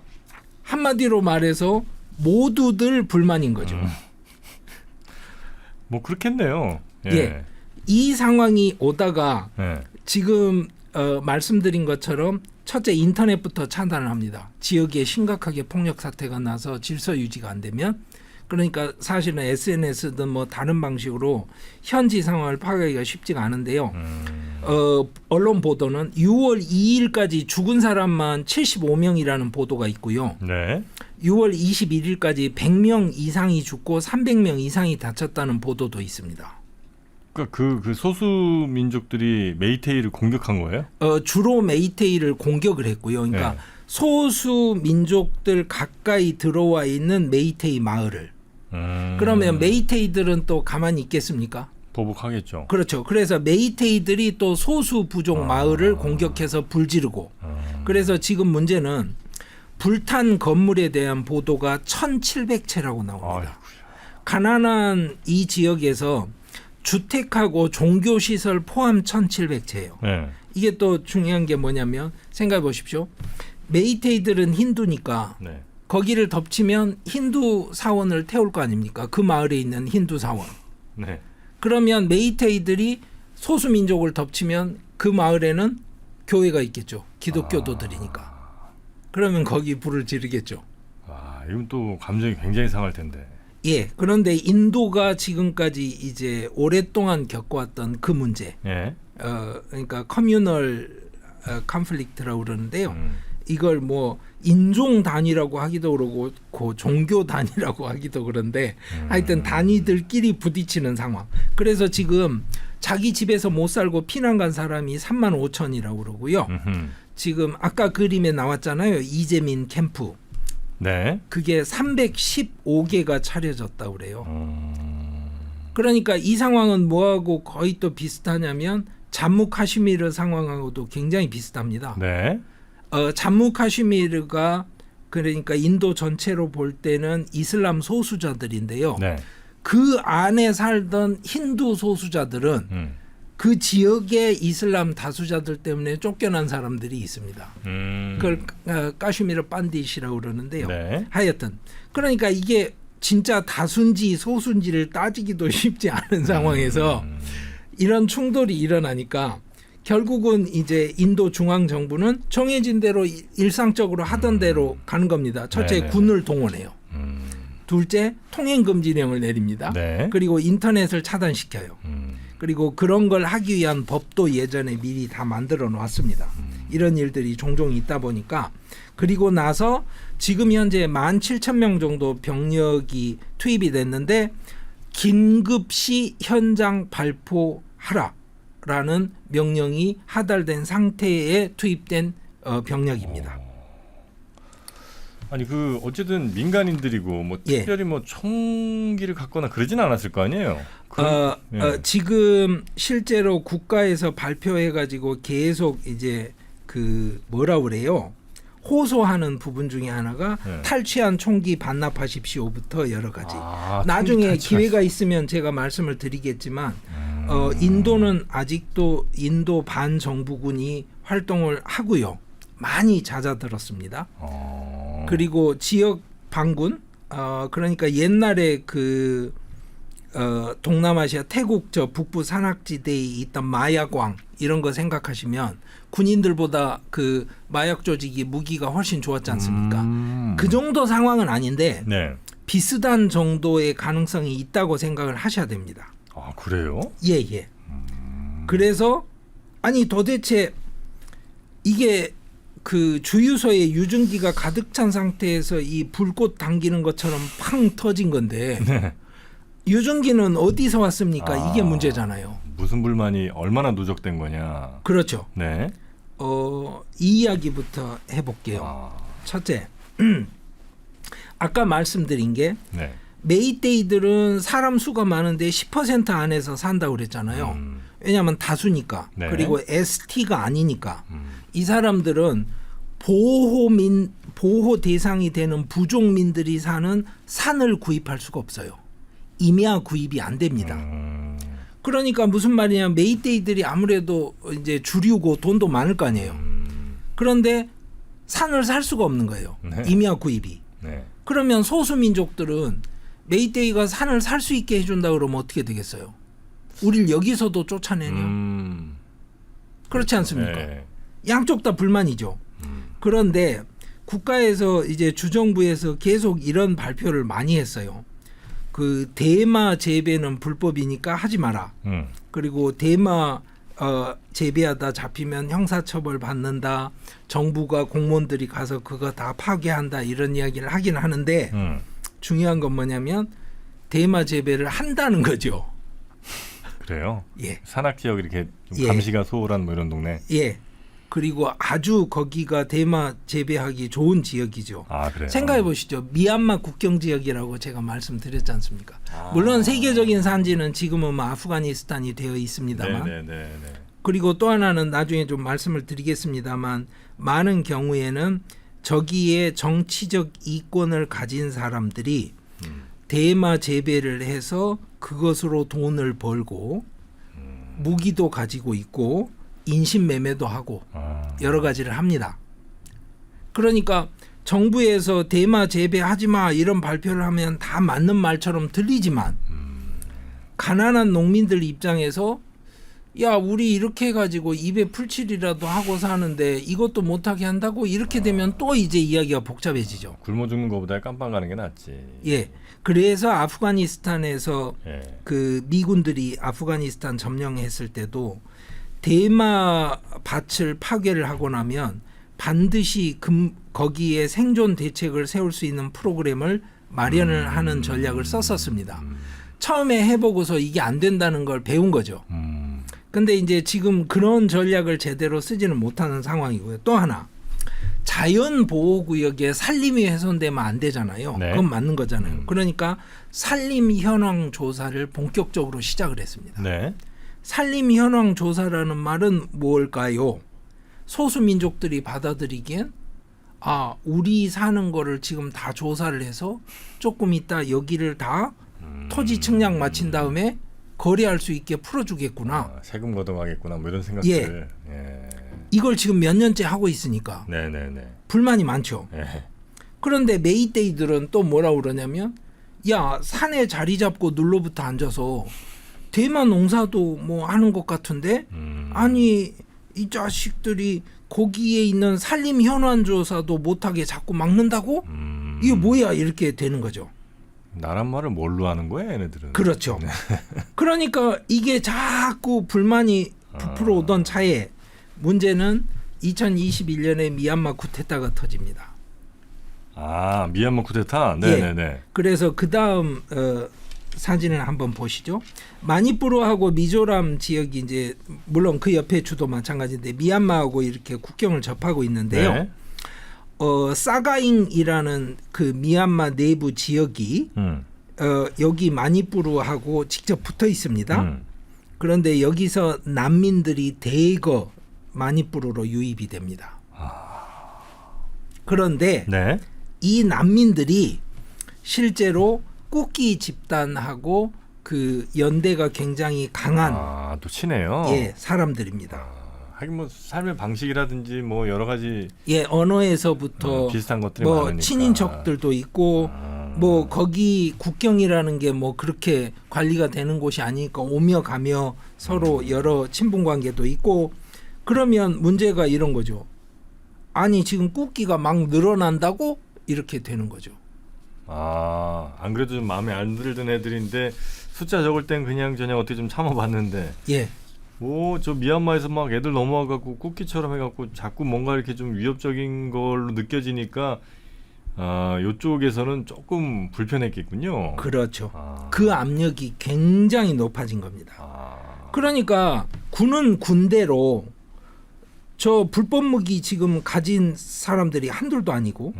한마디로 말해서 모두들 불만인 거죠. 뭐 그렇겠네요. 예. 이 상황이 오다가 예. 지금 말씀드린 것처럼 첫째 인터넷부터 차단을 합니다. 지역에 심각하게 폭력 사태가 나서 질서 유지가 안 되면 그러니까 사실은 SNS든 뭐 다른 방식으로 현지 상황을 파악하기가 쉽지가 않은데요. 언론 보도는 6월 2일까지 죽은 사람만 75명이라는 보도가 있고요. 네. 6월 21일까지 100명 이상이 죽고 300명 이상이 다쳤다는 보도도 있습니다. 그러니까 그 소수 민족들이 메이테이를 공격한 거예요? 주로 메이테이를 공격을 했고요. 그러니까 네. 소수 민족들 가까이 들어와 있는 메이테이 마을을. 그러면 메이테이들은 또 가만히 있겠습니까? 보복하겠죠. 그렇죠. 그래서 메이테이들이 또 소수 부족 마을을 공격해서 불지르고. 그래서 지금 문제는 불탄 건물에 대한 보도가 1,700채라고 나옵니다. 가난한 이 지역에서 주택하고 종교시설 포함 1,700채예요. 네. 이게 또 중요한 게 뭐냐면 생각해 보십시오. 메이테이들은 힌두니까 네. 거기를 덮치면 힌두 사원을 태울 거 아닙니까? 그 마을에 있는 힌두 사원. 네. 그러면 메이테이들이 소수민족을 덮치면 그 마을에는 교회가 있겠죠. 기독교도들이니까. 그러면 거기 불을 지르겠죠. 이건 또 감정이 굉장히 상할 텐데. 예. 그런데 인도가 지금까지 이제 오랫동안 겪어왔던 그 문제. 예. 그러니까 커뮤널 컨플릭트라고 그러는데요. 이걸 뭐 인종 단위라고 하기도 그러고 종교 단위라고 하기도 그런데 하여튼 단위들끼리 부딪히는 상황. 그래서 지금 자기 집에서 못 살고 피난 간 사람이 35,000이라고 그러고요. 지금 아까 그림에 나왔잖아요. 이재민 캠프. 네. 그게 315개가 차려졌다고 그래요. 그러니까 이 상황은 뭐하고 거의 또 비슷하냐면 잠무 카슈미르 상황하고도 굉장히 비슷합니다. 네. 잠무 카슈미르가 그러니까 인도 전체로 볼 때는 이슬람 소수자들인데요. 네. 그 안에 살던 힌두 소수자들은 그 지역의 이슬람 다수자들 때문에 쫓겨난 사람들이 있습니다. 그걸 카슈미르 반디시라고 그러는데요. 네. 하여튼 그러니까 이게 진짜 다수인지 소수인지를 따지기도 쉽지 않은 상황에서 이런 충돌이 일어나니까 결국은 이제 인도 중앙 정부는 정해진 대로 일상적으로 하던 대로 가는 겁니다. 첫째, 네네. 군을 동원해요. 둘째, 통행 금지령을 내립니다. 네. 그리고 인터넷을 차단시켜요. 그리고 그런 걸 하기 위한 법도 예전에 미리 다 만들어 놨습니다. 이런 일들이 종종 있다 보니까 그리고 나서 지금 현재 17,000명 정도 병력이 투입이 됐는데 긴급시 현장 발포하라라는 명령이 하달된 상태에 투입된 병력입니다. 아니 그 어쨌든 민간인들이고 뭐 예. 특별히 뭐 총기를 갖거나 그러진 않았을 거 아니에요. 예. 지금 실제로 국가에서 발표해가지고 계속 이제 그 뭐라 그래요? 호소하는 부분 중에 하나가 네. 탈취한 총기 반납하십시오부터 여러 가지. 아, 나중에 총기 기회가 있으면 제가 말씀을 드리겠지만 인도는 아직도 인도 반정부군이 활동을 하고요. 많이 잦아들었습니다. 그리고 지역 반군 그러니까 옛날에 그 동남아시아 태국 저 북부 산악지대에 있던 마약왕 이런 거 생각하시면 군인들보다 그 마약 조직이 무기가 훨씬 좋았지 않습니까? 그 정도 상황은 아닌데 네. 비슷한 정도의 가능성이 있다고 생각을 하셔야 됩니다. 아 그래요? 예. 그래서 아니 도대체 이게 그 주유소에 유증기가 가득 찬 상태에서 이 불꽃 당기는 것처럼 팡 터진 건데 네. 유증기는 어디서 왔습니까? 이게 문제잖아요. 무슨 불만이 얼마나 누적된 거냐. 그렇죠. 네. 이 이야기부터 해볼게요. 첫째, 아까 말씀드린 게 네. 메이데이들은 사람 수가 많은데 10% 안에서 산다고 그랬잖아요. 왜냐하면 다수니까. 네. 그리고 ST가 아니니까. 이 사람들은 보호 대상이 되는 부족민들이 사는 산을 구입할 수가 없어요. 임야 구입이 안 됩니다. 그러니까 무슨 말이냐, 메이데이들이 아무래도 이제 주류고 돈도 많을 거 아니에요. 그런데 산을 살 수가 없는 거예요. 네. 임야 구입이. 네. 그러면 소수민족들은 메이데이가 산을 살 수 있게 해준다 그러면 어떻게 되겠어요? 우리를 여기서도 쫓아내냐? 그렇지 않습니까? 네. 양쪽 다 불만이죠. 그런데 국가에서 이제 주정부에서 계속 이런 발표를 많이 했어요. 그 대마 재배는 불법이니까 하지 마라. 그리고 대마 재배하다 잡히면 형사처벌 받는다. 정부가 공무원들이 가서 그거 다 파괴한다. 이런 이야기를 하긴 하는데 중요한 건 뭐냐면 대마 재배를 한다는 거죠. 그래요? 예. 산악 지역 이렇게 좀 예. 감시가 소홀한 뭐 이런 동네. 예. 그리고 아주 거기가 대마 재배하기 좋은 지역이죠. 아 그래요? 생각해 보시죠. 미얀마 국경 지역이라고 제가 말씀드렸지 않습니까? 물론 세계적인 산지는 지금은 뭐 아프가니스탄이 되어 있습니다만 네네네. 그리고 또 하나는 나중에 좀 말씀을 드리겠습니다만 많은 경우에는 저기에 정치적 이권을 가진 사람들이 대마 재배를 해서 그것으로 돈을 벌고 무기도 가지고 있고 인신매매도 하고 여러 가지를 합니다. 그러니까 정부에서 대마 재배하지 마 이런 발표를 하면 다 맞는 말처럼 들리지만 가난한 농민들 입장에서 야 우리 이렇게 해가지고 입에 풀칠이라도 하고 사는데 이것도 못하게 한다고 이렇게 되면 또 이제 이야기가 복잡해지죠. 굶어 죽는 것보다 깜빵 가는 게 낫지. 예. 그래서 아프가니스탄에서 예. 그 미군들이 아프가니스탄 점령했을 때도 대마 밭을 파괴를 하고 나면 반드시 거기에 생존 대책을 세울 수 있는 프로그램을 마련을 하는 전략을 썼었습니다. 처음에 해보고서 이게 안 된다는 걸 배운 거죠. 근데 이제 지금 그런 전략을 제대로 쓰지는 못하는 상황이고요. 또 하나 자연보호구역에 산림이 훼손되면 안 되잖아요. 네. 그건 맞는 거잖아요. 그러니까 산림 현황 조사를 본격적으로 시작을 했습니다. 네. 산림 현황 조사라는 말은 뭘까요? 소수민족들이 받아들이기엔 우리 사는 거를 지금 다 조사를 해서 조금 있다 여기를 다 토지 측량 마친 다음에 거래할 수 있게 풀어주겠구나. 세금 걷어가겠구나 뭐 이런 생각들. 예. 이걸 지금 몇 년째 하고 있으니까 네네네. 불만이 많죠. 예. 그런데 메이데이들은 또 뭐라 그러냐면 야 산에 자리 잡고 눌러붙어 앉아서 대마 농사도 뭐 하는 것 같은데 아니 이 자식들이 거기에 있는 산림 현황 조사도 못하게 자꾸 막는다고? 이게 뭐야 이렇게 되는 거죠. 나란 말을 뭘로 하는 거야 얘네들은. 그렇죠. 그러니까 이게 자꾸 불만이 부풀어 오던 차에 문제는 2021년에 미얀마 쿠데타가 터집니다. 미얀마 쿠데타? 네네네. 예. 그래서 그 다음 사진을 한번 보시죠. 마니푸르하고 미조람 지역이 이제 물론 그 옆에 주도 마찬가지인데 미얀마하고 이렇게 국경을 접하고 있는데요. 네. 사가잉이라는 그 미얀마 내부 지역이 여기 마니푸르하고 직접 붙어 있습니다. 그런데 여기서 난민들이 대거 마니푸르로 유입이 됩니다. 그런데 네. 이 난민들이 실제로 꾸키 집단하고 그 연대가 굉장히 강한 또 친해요. 예, 사람들입니다. 하긴 뭐 삶의 방식이라든지 뭐 여러 가지 예, 언어에서부터 비슷한 것들이 뭐 많으니까. 친인척들도 있고 뭐 거기 국경이라는 게 뭐 그렇게 관리가 되는 곳이 아니니까 오며 가며 서로 여러 친분 관계도 있고 그러면 문제가 이런 거죠. 아니 지금 꾸기가 막 늘어난다고 이렇게 되는 거죠. 안 그래도 좀 마음에 안 들던 애들인데 숫자 적을 땐 그냥 어떻게 좀 참아봤는데 예. 저 미얀마에서 막 애들 넘어와갖고 쿠키처럼 해갖고 자꾸 뭔가 이렇게 좀 위협적인 걸로 느껴지니까 이쪽에서는 조금 불편했겠군요. 그렇죠. 그 압력이 굉장히 높아진 겁니다. 그러니까 군은 군대로 저 불법 무기 지금 가진 사람들이 한둘도 아니고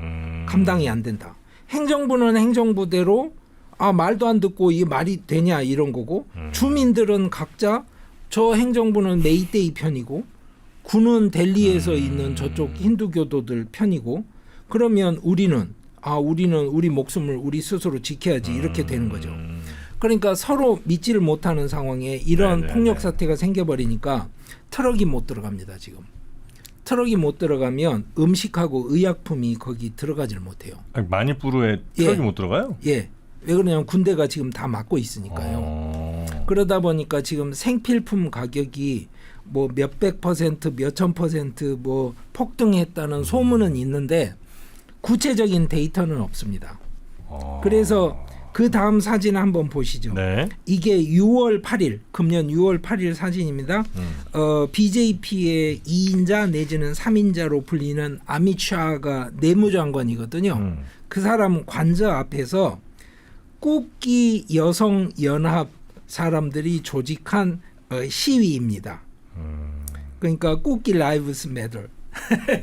감당이 안 된다. 행정부는 행정부대로 말도 안 듣고 이게 말이 되냐 이런 거고 주민들은 각자 저 행정부는 메이데이 편이고 군은 델리에서 있는 저쪽 힌두교도들 편이고 그러면 우리는 우리 목숨을 우리 스스로 지켜야지 이렇게 되는 거죠. 그러니까 서로 믿지를 못하는 상황에 이런 폭력 사태가 생겨버리니까 트럭이 못 들어갑니다. 지금. 트럭이 못 들어가면 음식하고 의약품이 거기 들어가지를 못해요. 마니푸르에 트럭이 못 들어가요? 예. 왜 그러냐면 군대가 지금 다 막고 있으니까요. 그러다 보니까 지금 생필품 가격이 뭐 몇백 퍼센트, 몇천 퍼센트 뭐 폭등했다는 소문은 있는데 구체적인 데이터는 없습니다. 그래서 그 다음 사진 한번 보시죠. 네. 이게 6월 8일, 금년 6월 8일 사진입니다. BJP의 2인자 내지는 3인자로 불리는 아미츠샤가 내무장관이거든요. 그 사람 관저 앞에서 꾸키 여성연합 사람들이 조직한 시위입니다. 그러니까 꾸키 라이브스 매터.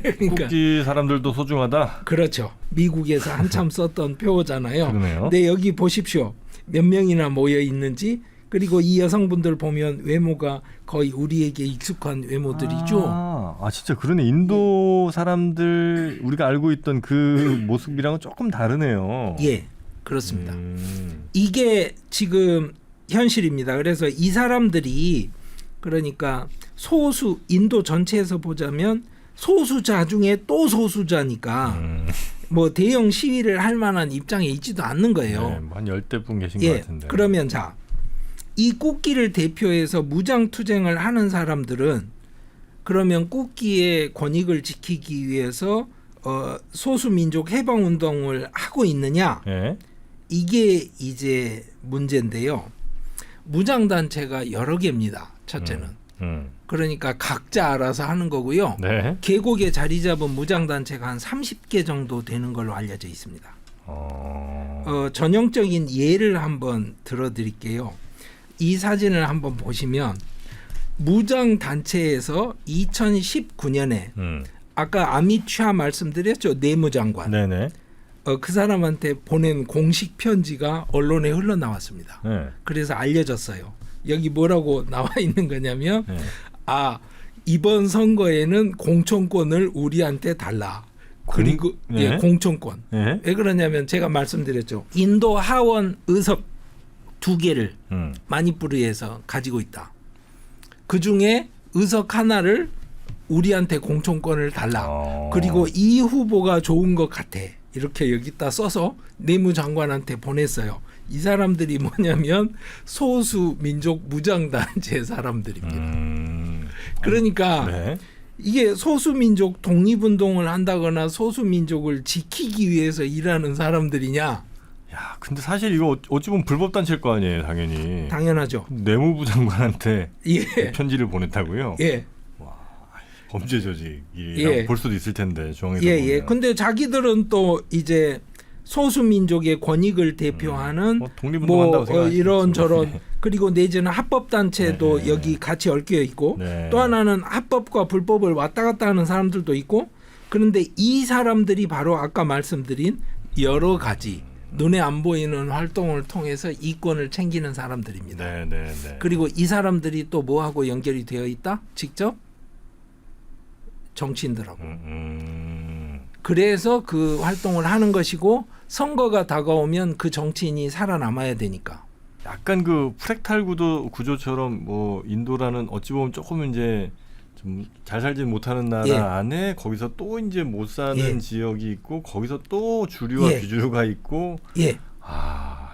그러니까 꾸키 사람들도 소중하다. 그렇죠. 미국에서 한참 썼던 표어잖아요. 그러네요. 근데 여기 보십시오. 몇 명이나 모여 있는지. 그리고 이 여성분들 보면 외모가 거의 우리에게 익숙한 외모들이죠. 진짜 그러네. 인도 사람들 우리가 알고 있던 그 모습이랑은 조금 다르네요. 예, 그렇습니다. 이게 지금 현실입니다. 그래서 이 사람들이 그러니까 소수 인도 전체에서 보자면 소수자 중에 또 소수자니까 뭐 대형 시위를 할 만한 입장에 있지도 않는 거예요. 네, 한 10대 분 계신 예, 것 같은데. 그러면 이 꾸키를 대표해서 무장 투쟁을 하는 사람들은 그러면 꾸키의 권익을 지키기 위해서 소수민족 해방 운동을 하고 있느냐? 네. 이게 이제 문제인데요. 무장단체가 여러 개입니다. 첫째는. 그러니까 각자 알아서 하는 거고요. 네. 계곡에 자리 잡은 무장단체가 한 30개 정도 되는 걸로 알려져 있습니다. 전형적인 예를 한번 들어드릴게요. 이 사진을 한번 보시면 무장단체에서 2019년에 아까 아미츠샤 말씀드렸죠. 내무장관. 네네. 그 사람한테 보낸 공식 편지가 언론에 흘러나왔습니다. 네. 그래서 알려졌어요. 여기 뭐라고 나와 있는 거냐면 네. 이번 선거에는 공천권을 우리한테 달라. 그리고 네. 예, 공천권. 네. 왜 그러냐면 제가 말씀드렸죠. 인도 하원 의석 2개를 마니푸르에서 가지고 있다. 그중에 의석 하나를 우리한테 공천권을 달라. 그리고 이 후보가 좋은 것 같아. 이렇게 여기다 써서 내무장관한테 보냈어요. 이 사람들이 뭐냐면 소수 민족 무장단체 사람들입니다. 그러니까 네. 이게 소수 민족 독립운동을 한다거나 소수 민족을 지키기 위해서 일하는 사람들이냐? 야, 근데 사실 이거 어찌 보면 불법 단체일 거 아니에요, 당연히. 당연하죠. 내무부 장관한테 예. 편지를 보냈다고요? 예. 범죄 조직이라고 예. 볼 수도 있을 텐데 중앙에서 예, 보면. 예. 근데 자기들은 또 이제 소수 민족의 권익을 대표하는 독립운동한다고 생각하시겠죠. 이런 저런 그리고 내지는 합법 단체도 네. 여기 같이 얽혀 있고 네. 또 하나는 합법과 불법을 왔다 갔다 하는 사람들도 있고 그런데 이 사람들이 바로 아까 말씀드린 여러 가지 눈에 안 보이는 활동을 통해서 이권을 챙기는 사람들입니다. 네, 네, 네. 그리고 이 사람들이 또 뭐하고 연결이 되어 있다? 직접 정치인들하고. 그래서 그 활동을 하는 것이고 선거가 다가오면 그 정치인이 살아남아야 되니까. 약간 그 프랙탈 구조처럼 뭐 인도라는 어찌 보면 조금 이제 좀 잘 살지 못하는 나라 예. 안에 거기서 또 이제 못 사는 예. 지역이 있고 거기서 또 주류와 예. 비주류가 있고 예.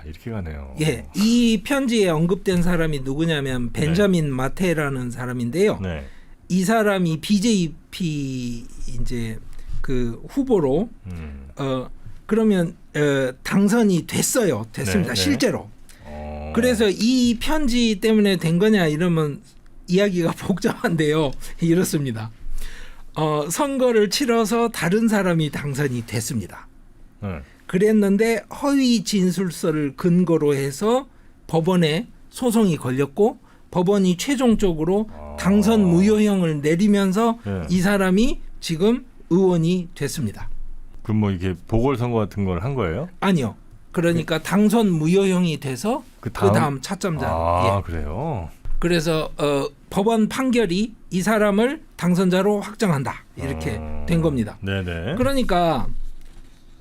이렇게 가네요. 예. 이 편지에 언급된 사람이 누구냐면 벤자민 마테라는 사람인데요. 네. 이 사람이 BJP 이제 그 후보로 그러면 당선이 됐습니다. 네, 네. 실제로. 그래서 이 편지 때문에 된 거냐 이러면 이야기가 복잡한데요. 이렇습니다. 선거를 치러서 다른 사람이 당선이 됐습니다. 그랬는데 허위 진술서를 근거로 해서 법원에 소송이 걸렸고 법원이 최종적으로 당선 무효형을 내리면서 네. 이 사람이 지금 의원이 됐습니다. 그럼 뭐 이게 보궐선거 같은 걸 한 거예요? 아니요. 그러니까 당선 무효형이 돼서 그 다음 차점자. 예. 그래요? 그래서 법원 판결이 이 사람을 당선자로 확정한다. 이렇게 된 겁니다. 네네. 그러니까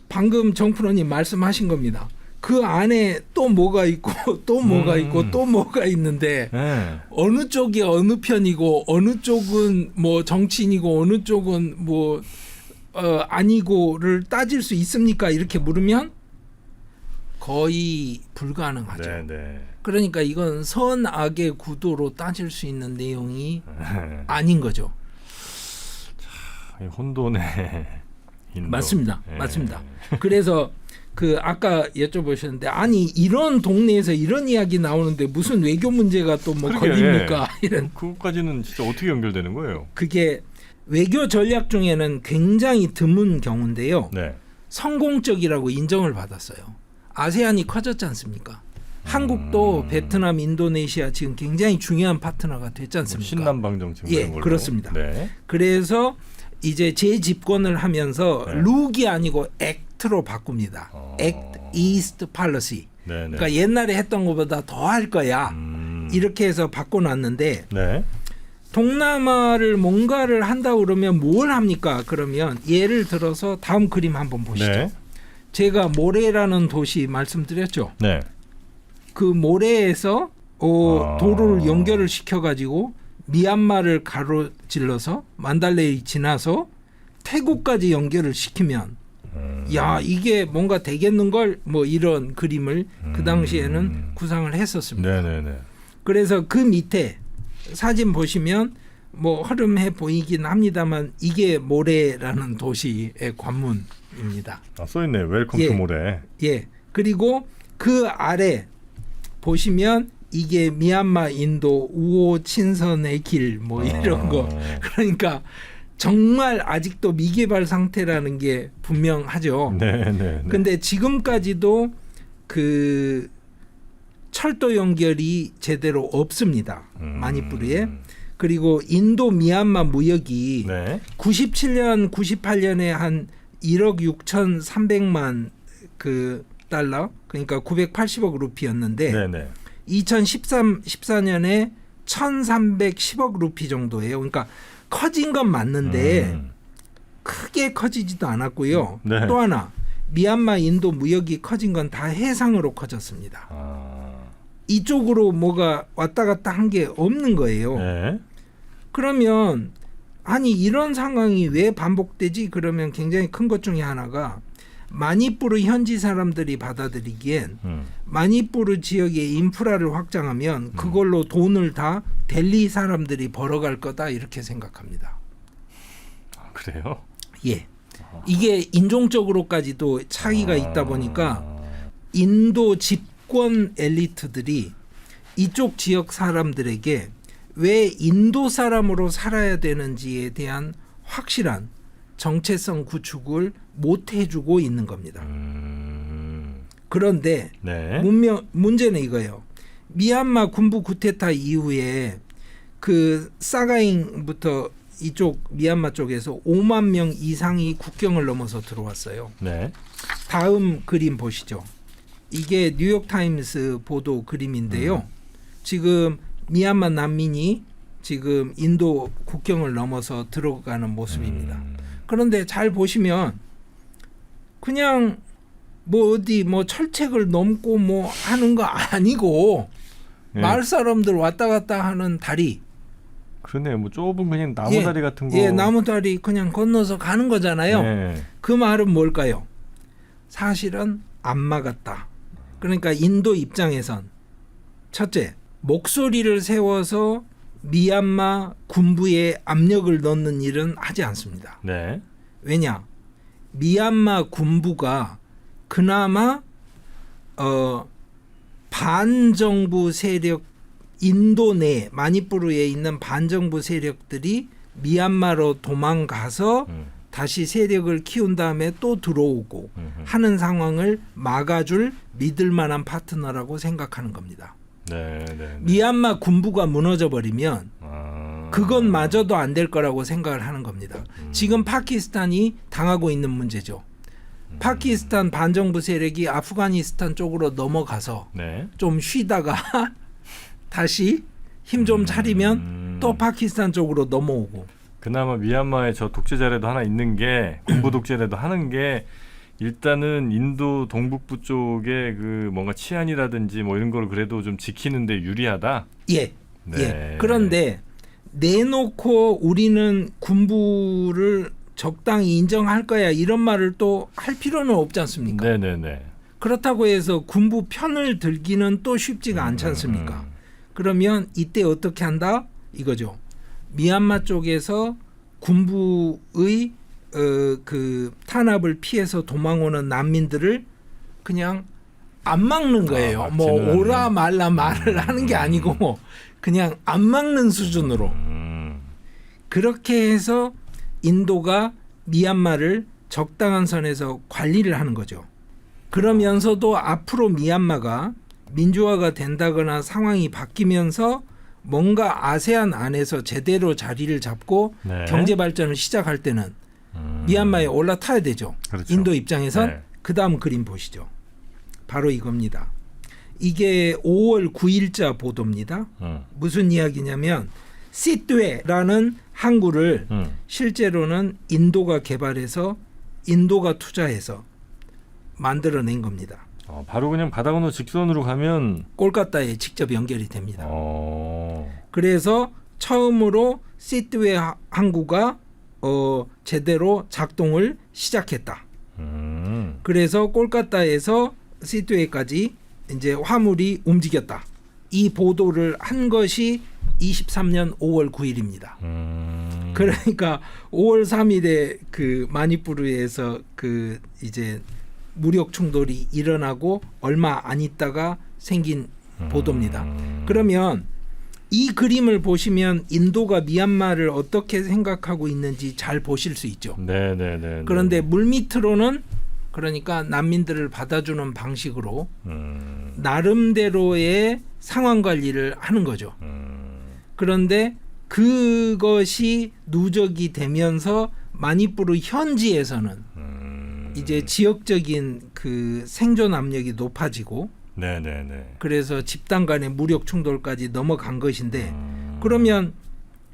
방금 정프로님 말씀하신 겁니다. 그 안에 또 뭐가 있고 또 뭐가 있고 또 뭐가 있는데 네. 어느 쪽이 어느 편이고 어느 쪽은 뭐 정치인이고 어느 쪽은 뭐 아니고를 따질 수 있습니까? 이렇게 물으면 거의 불가능하죠. 네네. 그러니까 이건 선악의 구도로 따질 수 있는 내용이 아닌 거죠. 혼돈의 인도. 맞습니다. 예. 맞습니다. 그래서 그 아까 여쭤보셨는데 아니 이런 동네에서 이런 이야기 나오는데 무슨 외교 문제가 또 뭐 걸립니까? 이런 그것까지는 진짜 어떻게 연결되는 거예요? 그게 외교 전략 중에는 굉장히 드문 경우인데요. 네. 성공적이라고 인정을 받았어요. 아세안이 커졌지 않습니까? 한국도 베트남, 인도네시아 지금 굉장히 중요한 파트너가 됐지 않습니까? 신남방정 지금 예, 그런 걸로. 그렇습니다. 네. 그래서 이제 재집권을 하면서 네. 룩이 아니고 액트로 바꿉니다. Act East Policy. 네네. 그러니까 옛날에 했던 것보다 더 할 거야. 이렇게 해서 바꿔놨는데 네. 동남아를 뭔가를 한다고 그러면 뭘 합니까? 그러면 예를 들어서 다음 그림 한번 보시죠. 네. 제가 모레라는 도시 말씀드렸죠. 네. 그 모레에서 도로를 연결을 시켜가지고 미얀마를 가로질러서 만달레이 지나서 태국까지 연결을 시키면 야 이게 뭔가 되겠는걸 뭐 이런 그림을 그 당시에는 구상을 했었습니다. 네네네. 그래서 그 밑에 사진 보시면 뭐 허름해 보이긴 합니다만 이게 모레라는 도시의 관문입니다. 써있네. 웰컴 예. 투 모레. 예. 그리고 그 아래 보시면 이게 미얀마 인도 우호 친선의 길 뭐 이런 거. 그러니까 정말 아직도 미개발 상태라는 게 분명하죠. 네네. 근데 지금까지도 그 철도 연결이 제대로 없습니다. 마니푸르에. 그리고 인도 미얀마 무역이 네. 97년, 98년에 한 1억 6,300만 그 달러, 그러니까 980억 루피였는데 네네. 2014년에 1,310억 루피 정도예요. 그러니까 커진 건 맞는데 크게 커지지도 않았고요. 네. 또 하나 미얀마 인도 무역이 커진 건 다 해상으로 커졌습니다. 이쪽으로 뭐가 왔다 갔다 한 게 없는 거예요. 네. 그러면 아니 이런 상황이 왜 반복되지? 그러면 굉장히 큰 것 중에 하나가 마니푸르 현지 사람들이 받아들이기엔 마니푸르 지역의 인프라를 확장하면 그걸로 돈을 다 델리 사람들이 벌어갈 거다 이렇게 생각합니다. 그래요? 예. 이게 인종적으로까지도 차이가 있다 보니까 인도 집권 엘리트들이 이쪽 지역 사람들에게 왜 인도 사람으로 살아야 되는지에 대한 확실한 정체성 구축을 못 해주고 있는 겁니다. 그런데 네. 문제는 이거예요. 미얀마 군부 쿠데타 이후에 그 사가잉부터 이쪽 미얀마 쪽에서 5만 명 이상이 국경을 넘어서 들어왔어요. 네. 다음 그림 보시죠. 이게 뉴욕타임스 보도 그림인데요. 지금 미얀마 난민이 지금 인도 국경을 넘어서 들어가는 모습입니다. 그런데 잘 보시면 그냥 뭐 어디 뭐 철책을 넘고 뭐 하는 거 아니고 네. 마을 사람들 왔다 갔다 하는 다리. 그러네. 뭐 좁은 그냥 나무다리 같은 거. 예, 나무다리 그냥 건너서 가는 거잖아요. 네. 그 말은 뭘까요? 사실은 안 막았다. 그러니까 인도 입장에선 첫째, 목소리를 세워서 미얀마 군부에 압력을 넣는 일은 하지 않습니다. 네. 왜냐? 미얀마 군부가 그나마 반정부 세력 인도 내 마니푸르에 있는 반정부 세력들이 미얀마로 도망가서 다시 세력을 키운 다음에 또 들어오고 하는 상황을 막아줄 믿을 만한 파트너라고 생각하는 겁니다. 네, 네. 미얀마 군부가 무너져 버리면 아. 그것마저도 안 될 거라고 생각을 하는 겁니다. 지금 파키스탄이 당하고 있는 문제죠. 파키스탄 반정부 세력이 아프가니스탄 쪽으로 넘어가서 네. 좀 쉬다가 다시 힘 좀 차리면 또 파키스탄 쪽으로 넘어오고. 그나마 미얀마에 저 독재자라도 하나 있는 게 군부 독재라도 하는 게 일단은 인도 동북부 쪽에 그 뭔가 치안이라든지 뭐 이런 걸 그래도 좀 지키는데 유리하다. 예. 네. 예. 그런데 내놓고 우리는 군부를 적당히 인정할 거야 이런 말을 또 할 필요는 없지 않습니까? 네네네. 그렇다고 해서 군부 편을 들기는 또 쉽지가 않지 않습니까? 그러면 이때 어떻게 한다? 이거죠. 미얀마 쪽에서 군부의 그 탄압을 피해서 도망오는 난민들을 그냥 안 막는 거예요. 뭐 오라 말라 말을 하는 게 아니고 그냥 안 막는 수준으로. 그렇게 해서 인도가 미얀마를 적당한 선에서 관리를 하는 거죠. 그러면서도 앞으로 미얀마가 민주화가 된다거나 상황이 바뀌면서 뭔가 아세안 안에서 제대로 자리를 잡고 네. 경제 발전을 시작할 때는 미얀마에 올라타야 되죠. 그렇죠. 인도 입장에선. 네. 그 다음 그림 보시죠. 바로 이겁니다. 이게 5월 9일자 보도입니다. 무슨 이야기냐면 시트웨라는 항구를 실제로는 인도가 개발해서 인도가 투자해서 만들어낸 겁니다. 바로 그냥 바다 건너 직선으로 가면 꼴까따에 직접 연결이 됩니다. 어. 그래서 처음으로 시트웨 항구가 제대로 작동을 시작했다. 그래서 꼴까따에서 시트웨까지 이제 화물이 움직였다. 이 보도를 한 것이 23년 5월 9일입니다. 그러니까 5월 3일에 그 마니푸르에서 그 이제 무력 충돌이 일어나고 얼마 안 있다가 생긴 보도입니다. 그러면 이 그림을 보시면 인도가 미얀마를 어떻게 생각하고 있는지 잘 보실 수 있죠. 네네네. 그런데 물밑으로는 그러니까 난민들을 받아주는 방식으로 나름대로의 상황 관리를 하는 거죠. 그런데 그것이 누적이 되면서 마니푸르 현지에서는 이제 지역적인 그 생존 압력이 높아지고 네네네. 그래서 집단 간의 무력 충돌까지 넘어간 것인데 그러면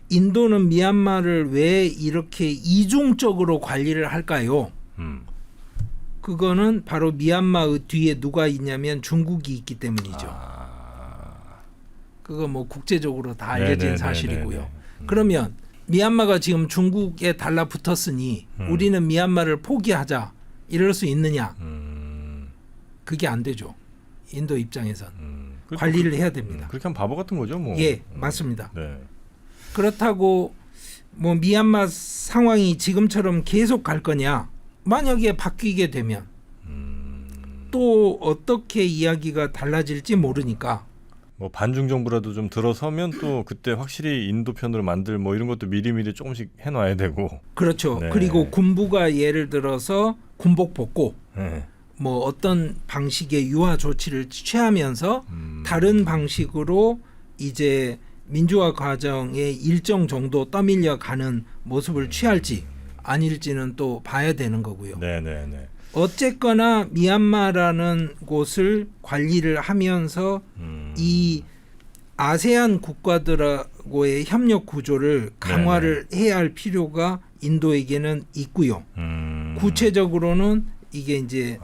인도는 미얀마를 왜 이렇게 이중적으로 관리를 할까요? 그거는 바로 미얀마의 뒤에 누가 있냐면 중국이 있기 때문이죠. 그거 뭐 국제적으로 다 알려진 사실이고요. 그러면 미얀마가 지금 중국에 달라붙었으니 우리는 미얀마를 포기하자 이럴 수 있느냐? 그게 안 되죠. 인도 입장에선 관리를 해야 됩니다. 그렇게 하면 바보 같은 거죠, 뭐. 예, 맞습니다. 네. 그렇다고 뭐 미얀마 상황이 지금처럼 계속 갈 거냐? 만약에 바뀌게 되면 또 어떻게 이야기가 달라질지 모르니까 뭐 반중 정부라도 좀 들어서면 또 그때 확실히 인도 편으로 만들 뭐 이런 것도 미리미리 조금씩 해놔야 되고. 그렇죠. 네. 그리고 군부가 예를 들어서 군복 벗고 네. 뭐 어떤 방식의 유화 조치를 취하면서 다른 방식으로 이제 민주화 과정에 일정 정도 떠밀려 가는 모습을 취할지 아닐지는 또 봐야 되는 거고요. 네네네. 어쨌거나 미얀마라는 곳을 관리를 하면서 이 아세안 국가들하고의 협력 구조를 강화를 해야 할 필요가 인도에게는 있고요. 구체적으로는 이게 이제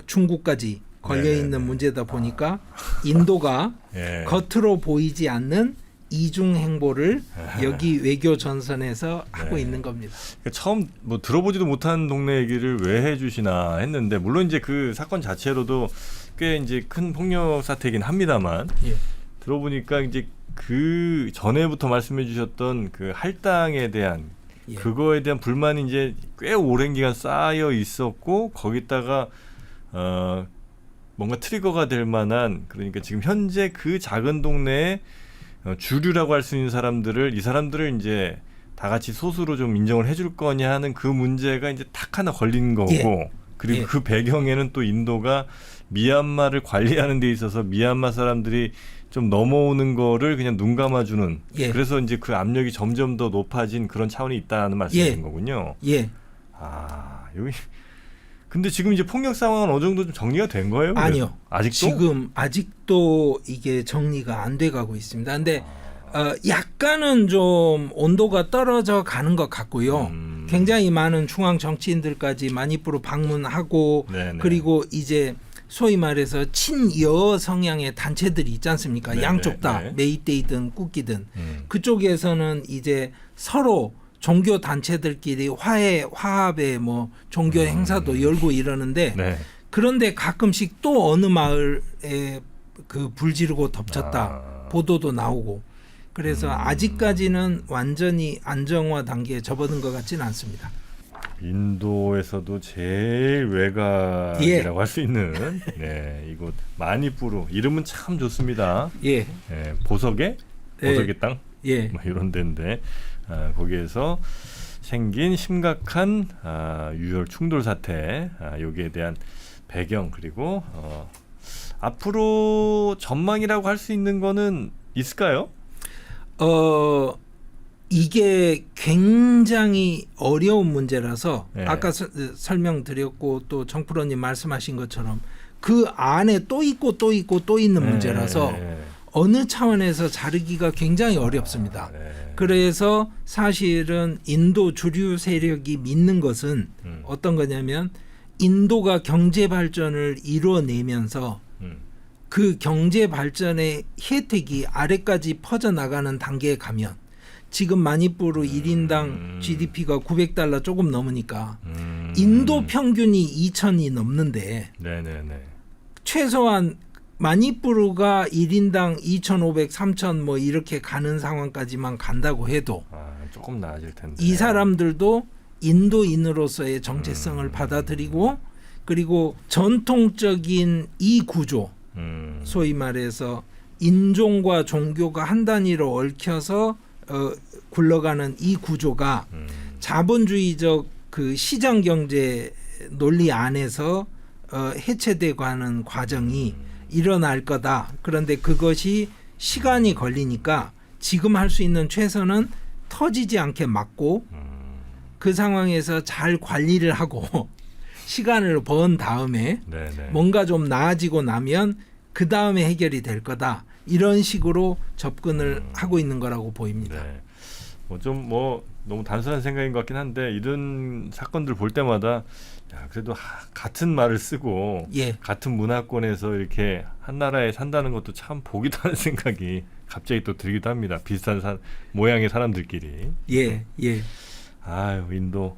중국까지 걸려 있는 네네네. 문제다 보니까 인도가 예. 겉으로 보이지 않는 이중 행보를 여기 외교 전선에서 하고 있는 겁니다. 그러니까 처음 뭐 들어보지도 못한 동네 얘기를 왜 해주시나 했는데 물론 이제 그 사건 자체로도 꽤 이제 큰 폭력 사태이긴 합니다만 예. 들어보니까 이제 그 전에부터 말씀해주셨던 그 할당에 대한 예. 그거에 대한 불만이 이제 꽤 오랜 기간 쌓여 있었고 거기다가 뭔가 트리거가 될 만한 그러니까 지금 현재 그 작은 동네에 주류라고 할 수 있는 사람들을 이 사람들을 이제 다 같이 소수로 좀 인정을 해줄 거냐 하는 그 문제가 이제 탁 하나 걸린 거고 예. 그리고 예. 그 배경에는 또 인도가 미얀마를 관리하는 데 있어서 미얀마 사람들이 좀 넘어오는 거를 그냥 눈 감아주는 예. 그래서 이제 그 압력이 점점 더 높아진 그런 차원이 있다는 말씀이신 예. 거군요. 예. 아 여기 근데 지금 이제 폭력 상황은 어느 정도 좀 정리가 된 거예요? 그래서? 아니요. 아직도? 지금 아직도 이게 정리가 안 돼 가고 있습니다. 근데 약간은 좀 온도가 떨어져 가는 것 같고요. 굉장히 많은 중앙 정치인들까지 마니푸르 방문하고 네네. 그리고 이제 소위 말해서 친여 성향의 단체들이 있지 않습니까? 네네. 양쪽 다 네. 메이데이든 꾸끼든 그쪽에서는 이제 서로 종교 단체들끼리 화합의 뭐 종교 행사도 열고 이러는데 네. 그런데 가끔씩 또 어느 마을에 그 불 지르고 덮쳤다 보도도 나오고 그래서 아직까지는 완전히 안정화 단계에 접어든 것 같지는 않습니다. 인도에서도 제일 외곽이라고 할 수 있는 네, 이곳 마니푸르 이름은 참 좋습니다. 예, 네, 보석의 땅 예, 뭐 이런 데인데 거기에서 생긴 심각한 유혈 충돌 사태 여기에 대한 배경 그리고 앞으로 전망이라고 할 수 있는 거는 있을까요? 이게 굉장히 어려운 문제라서 네. 아까 설명드렸고 또 정프로님 말씀하신 것처럼 그 안에 또 있고 또 있고 또 있는 문제라서 어느 차원에서 자르기가 굉장히 어렵습니다. 그래서 사실은 인도 주류 세력이 믿는 것은 어떤 거냐면 인도가 경제 발전을 이루어내면서 그 경제 발전의 혜택이 아래까지 퍼져나가는 단계에 가면 지금 마니푸르 1인당 GDP가 $900 조금 넘으니까 인도 평균이 2,000이 넘는데 네네네. 최소한 마니푸르가 1인당 2,500, 3,000 뭐 이렇게 가는 상황까지만 간다고 해도 조금 나아질 텐데. 이 사람들도 인도인으로서의 정체성을 받아들이고 그리고 전통적인 이 구조 소위 말해서 인종과 종교가 한 단위로 얽혀서 굴러가는 이 구조가 자본주의적 그 시장 경제 논리 안에서 해체되고 하는 과정이 일어날 거다. 그런데 그것이 시간이 걸리니까 지금 할 수 있는 최선은 터지지 않게 막고 그 상황에서 잘 관리를 하고 시간을 번 다음에 네네. 뭔가 좀 나아지고 나면 그 다음에 해결이 될 거다. 이런 식으로 접근을 하고 있는 거라고 보입니다. 네. 뭐 너무 단순한 생각인 것 같긴 한데 이런 사건들 볼 때마다 야, 그래도 같은 말을 쓰고 예. 같은 문화권에서 이렇게 한 나라에 산다는 것도 참 복이다 하는 생각이 갑자기 또 들기도 합니다. 비슷한 모양의 사람들끼리. 예, 예. 아유 인도.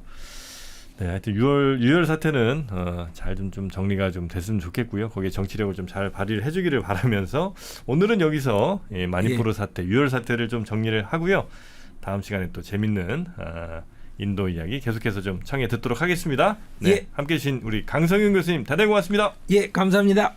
네, 하여튼 유혈 사태는 잘 좀 정리가 좀 됐으면 좋겠고요. 거기에 정치력을 좀 잘 발휘를 해주기를 바라면서 오늘은 여기서 마니푸르 사태, 유혈 사태를 좀 정리를 하고요. 다음 시간에 또 재밌는 인도 이야기 계속해서 좀 청해 듣도록 하겠습니다. 네, 예. 함께해 주신 우리 강성윤 교수님 대단히 고맙습니다. 예, 감사합니다.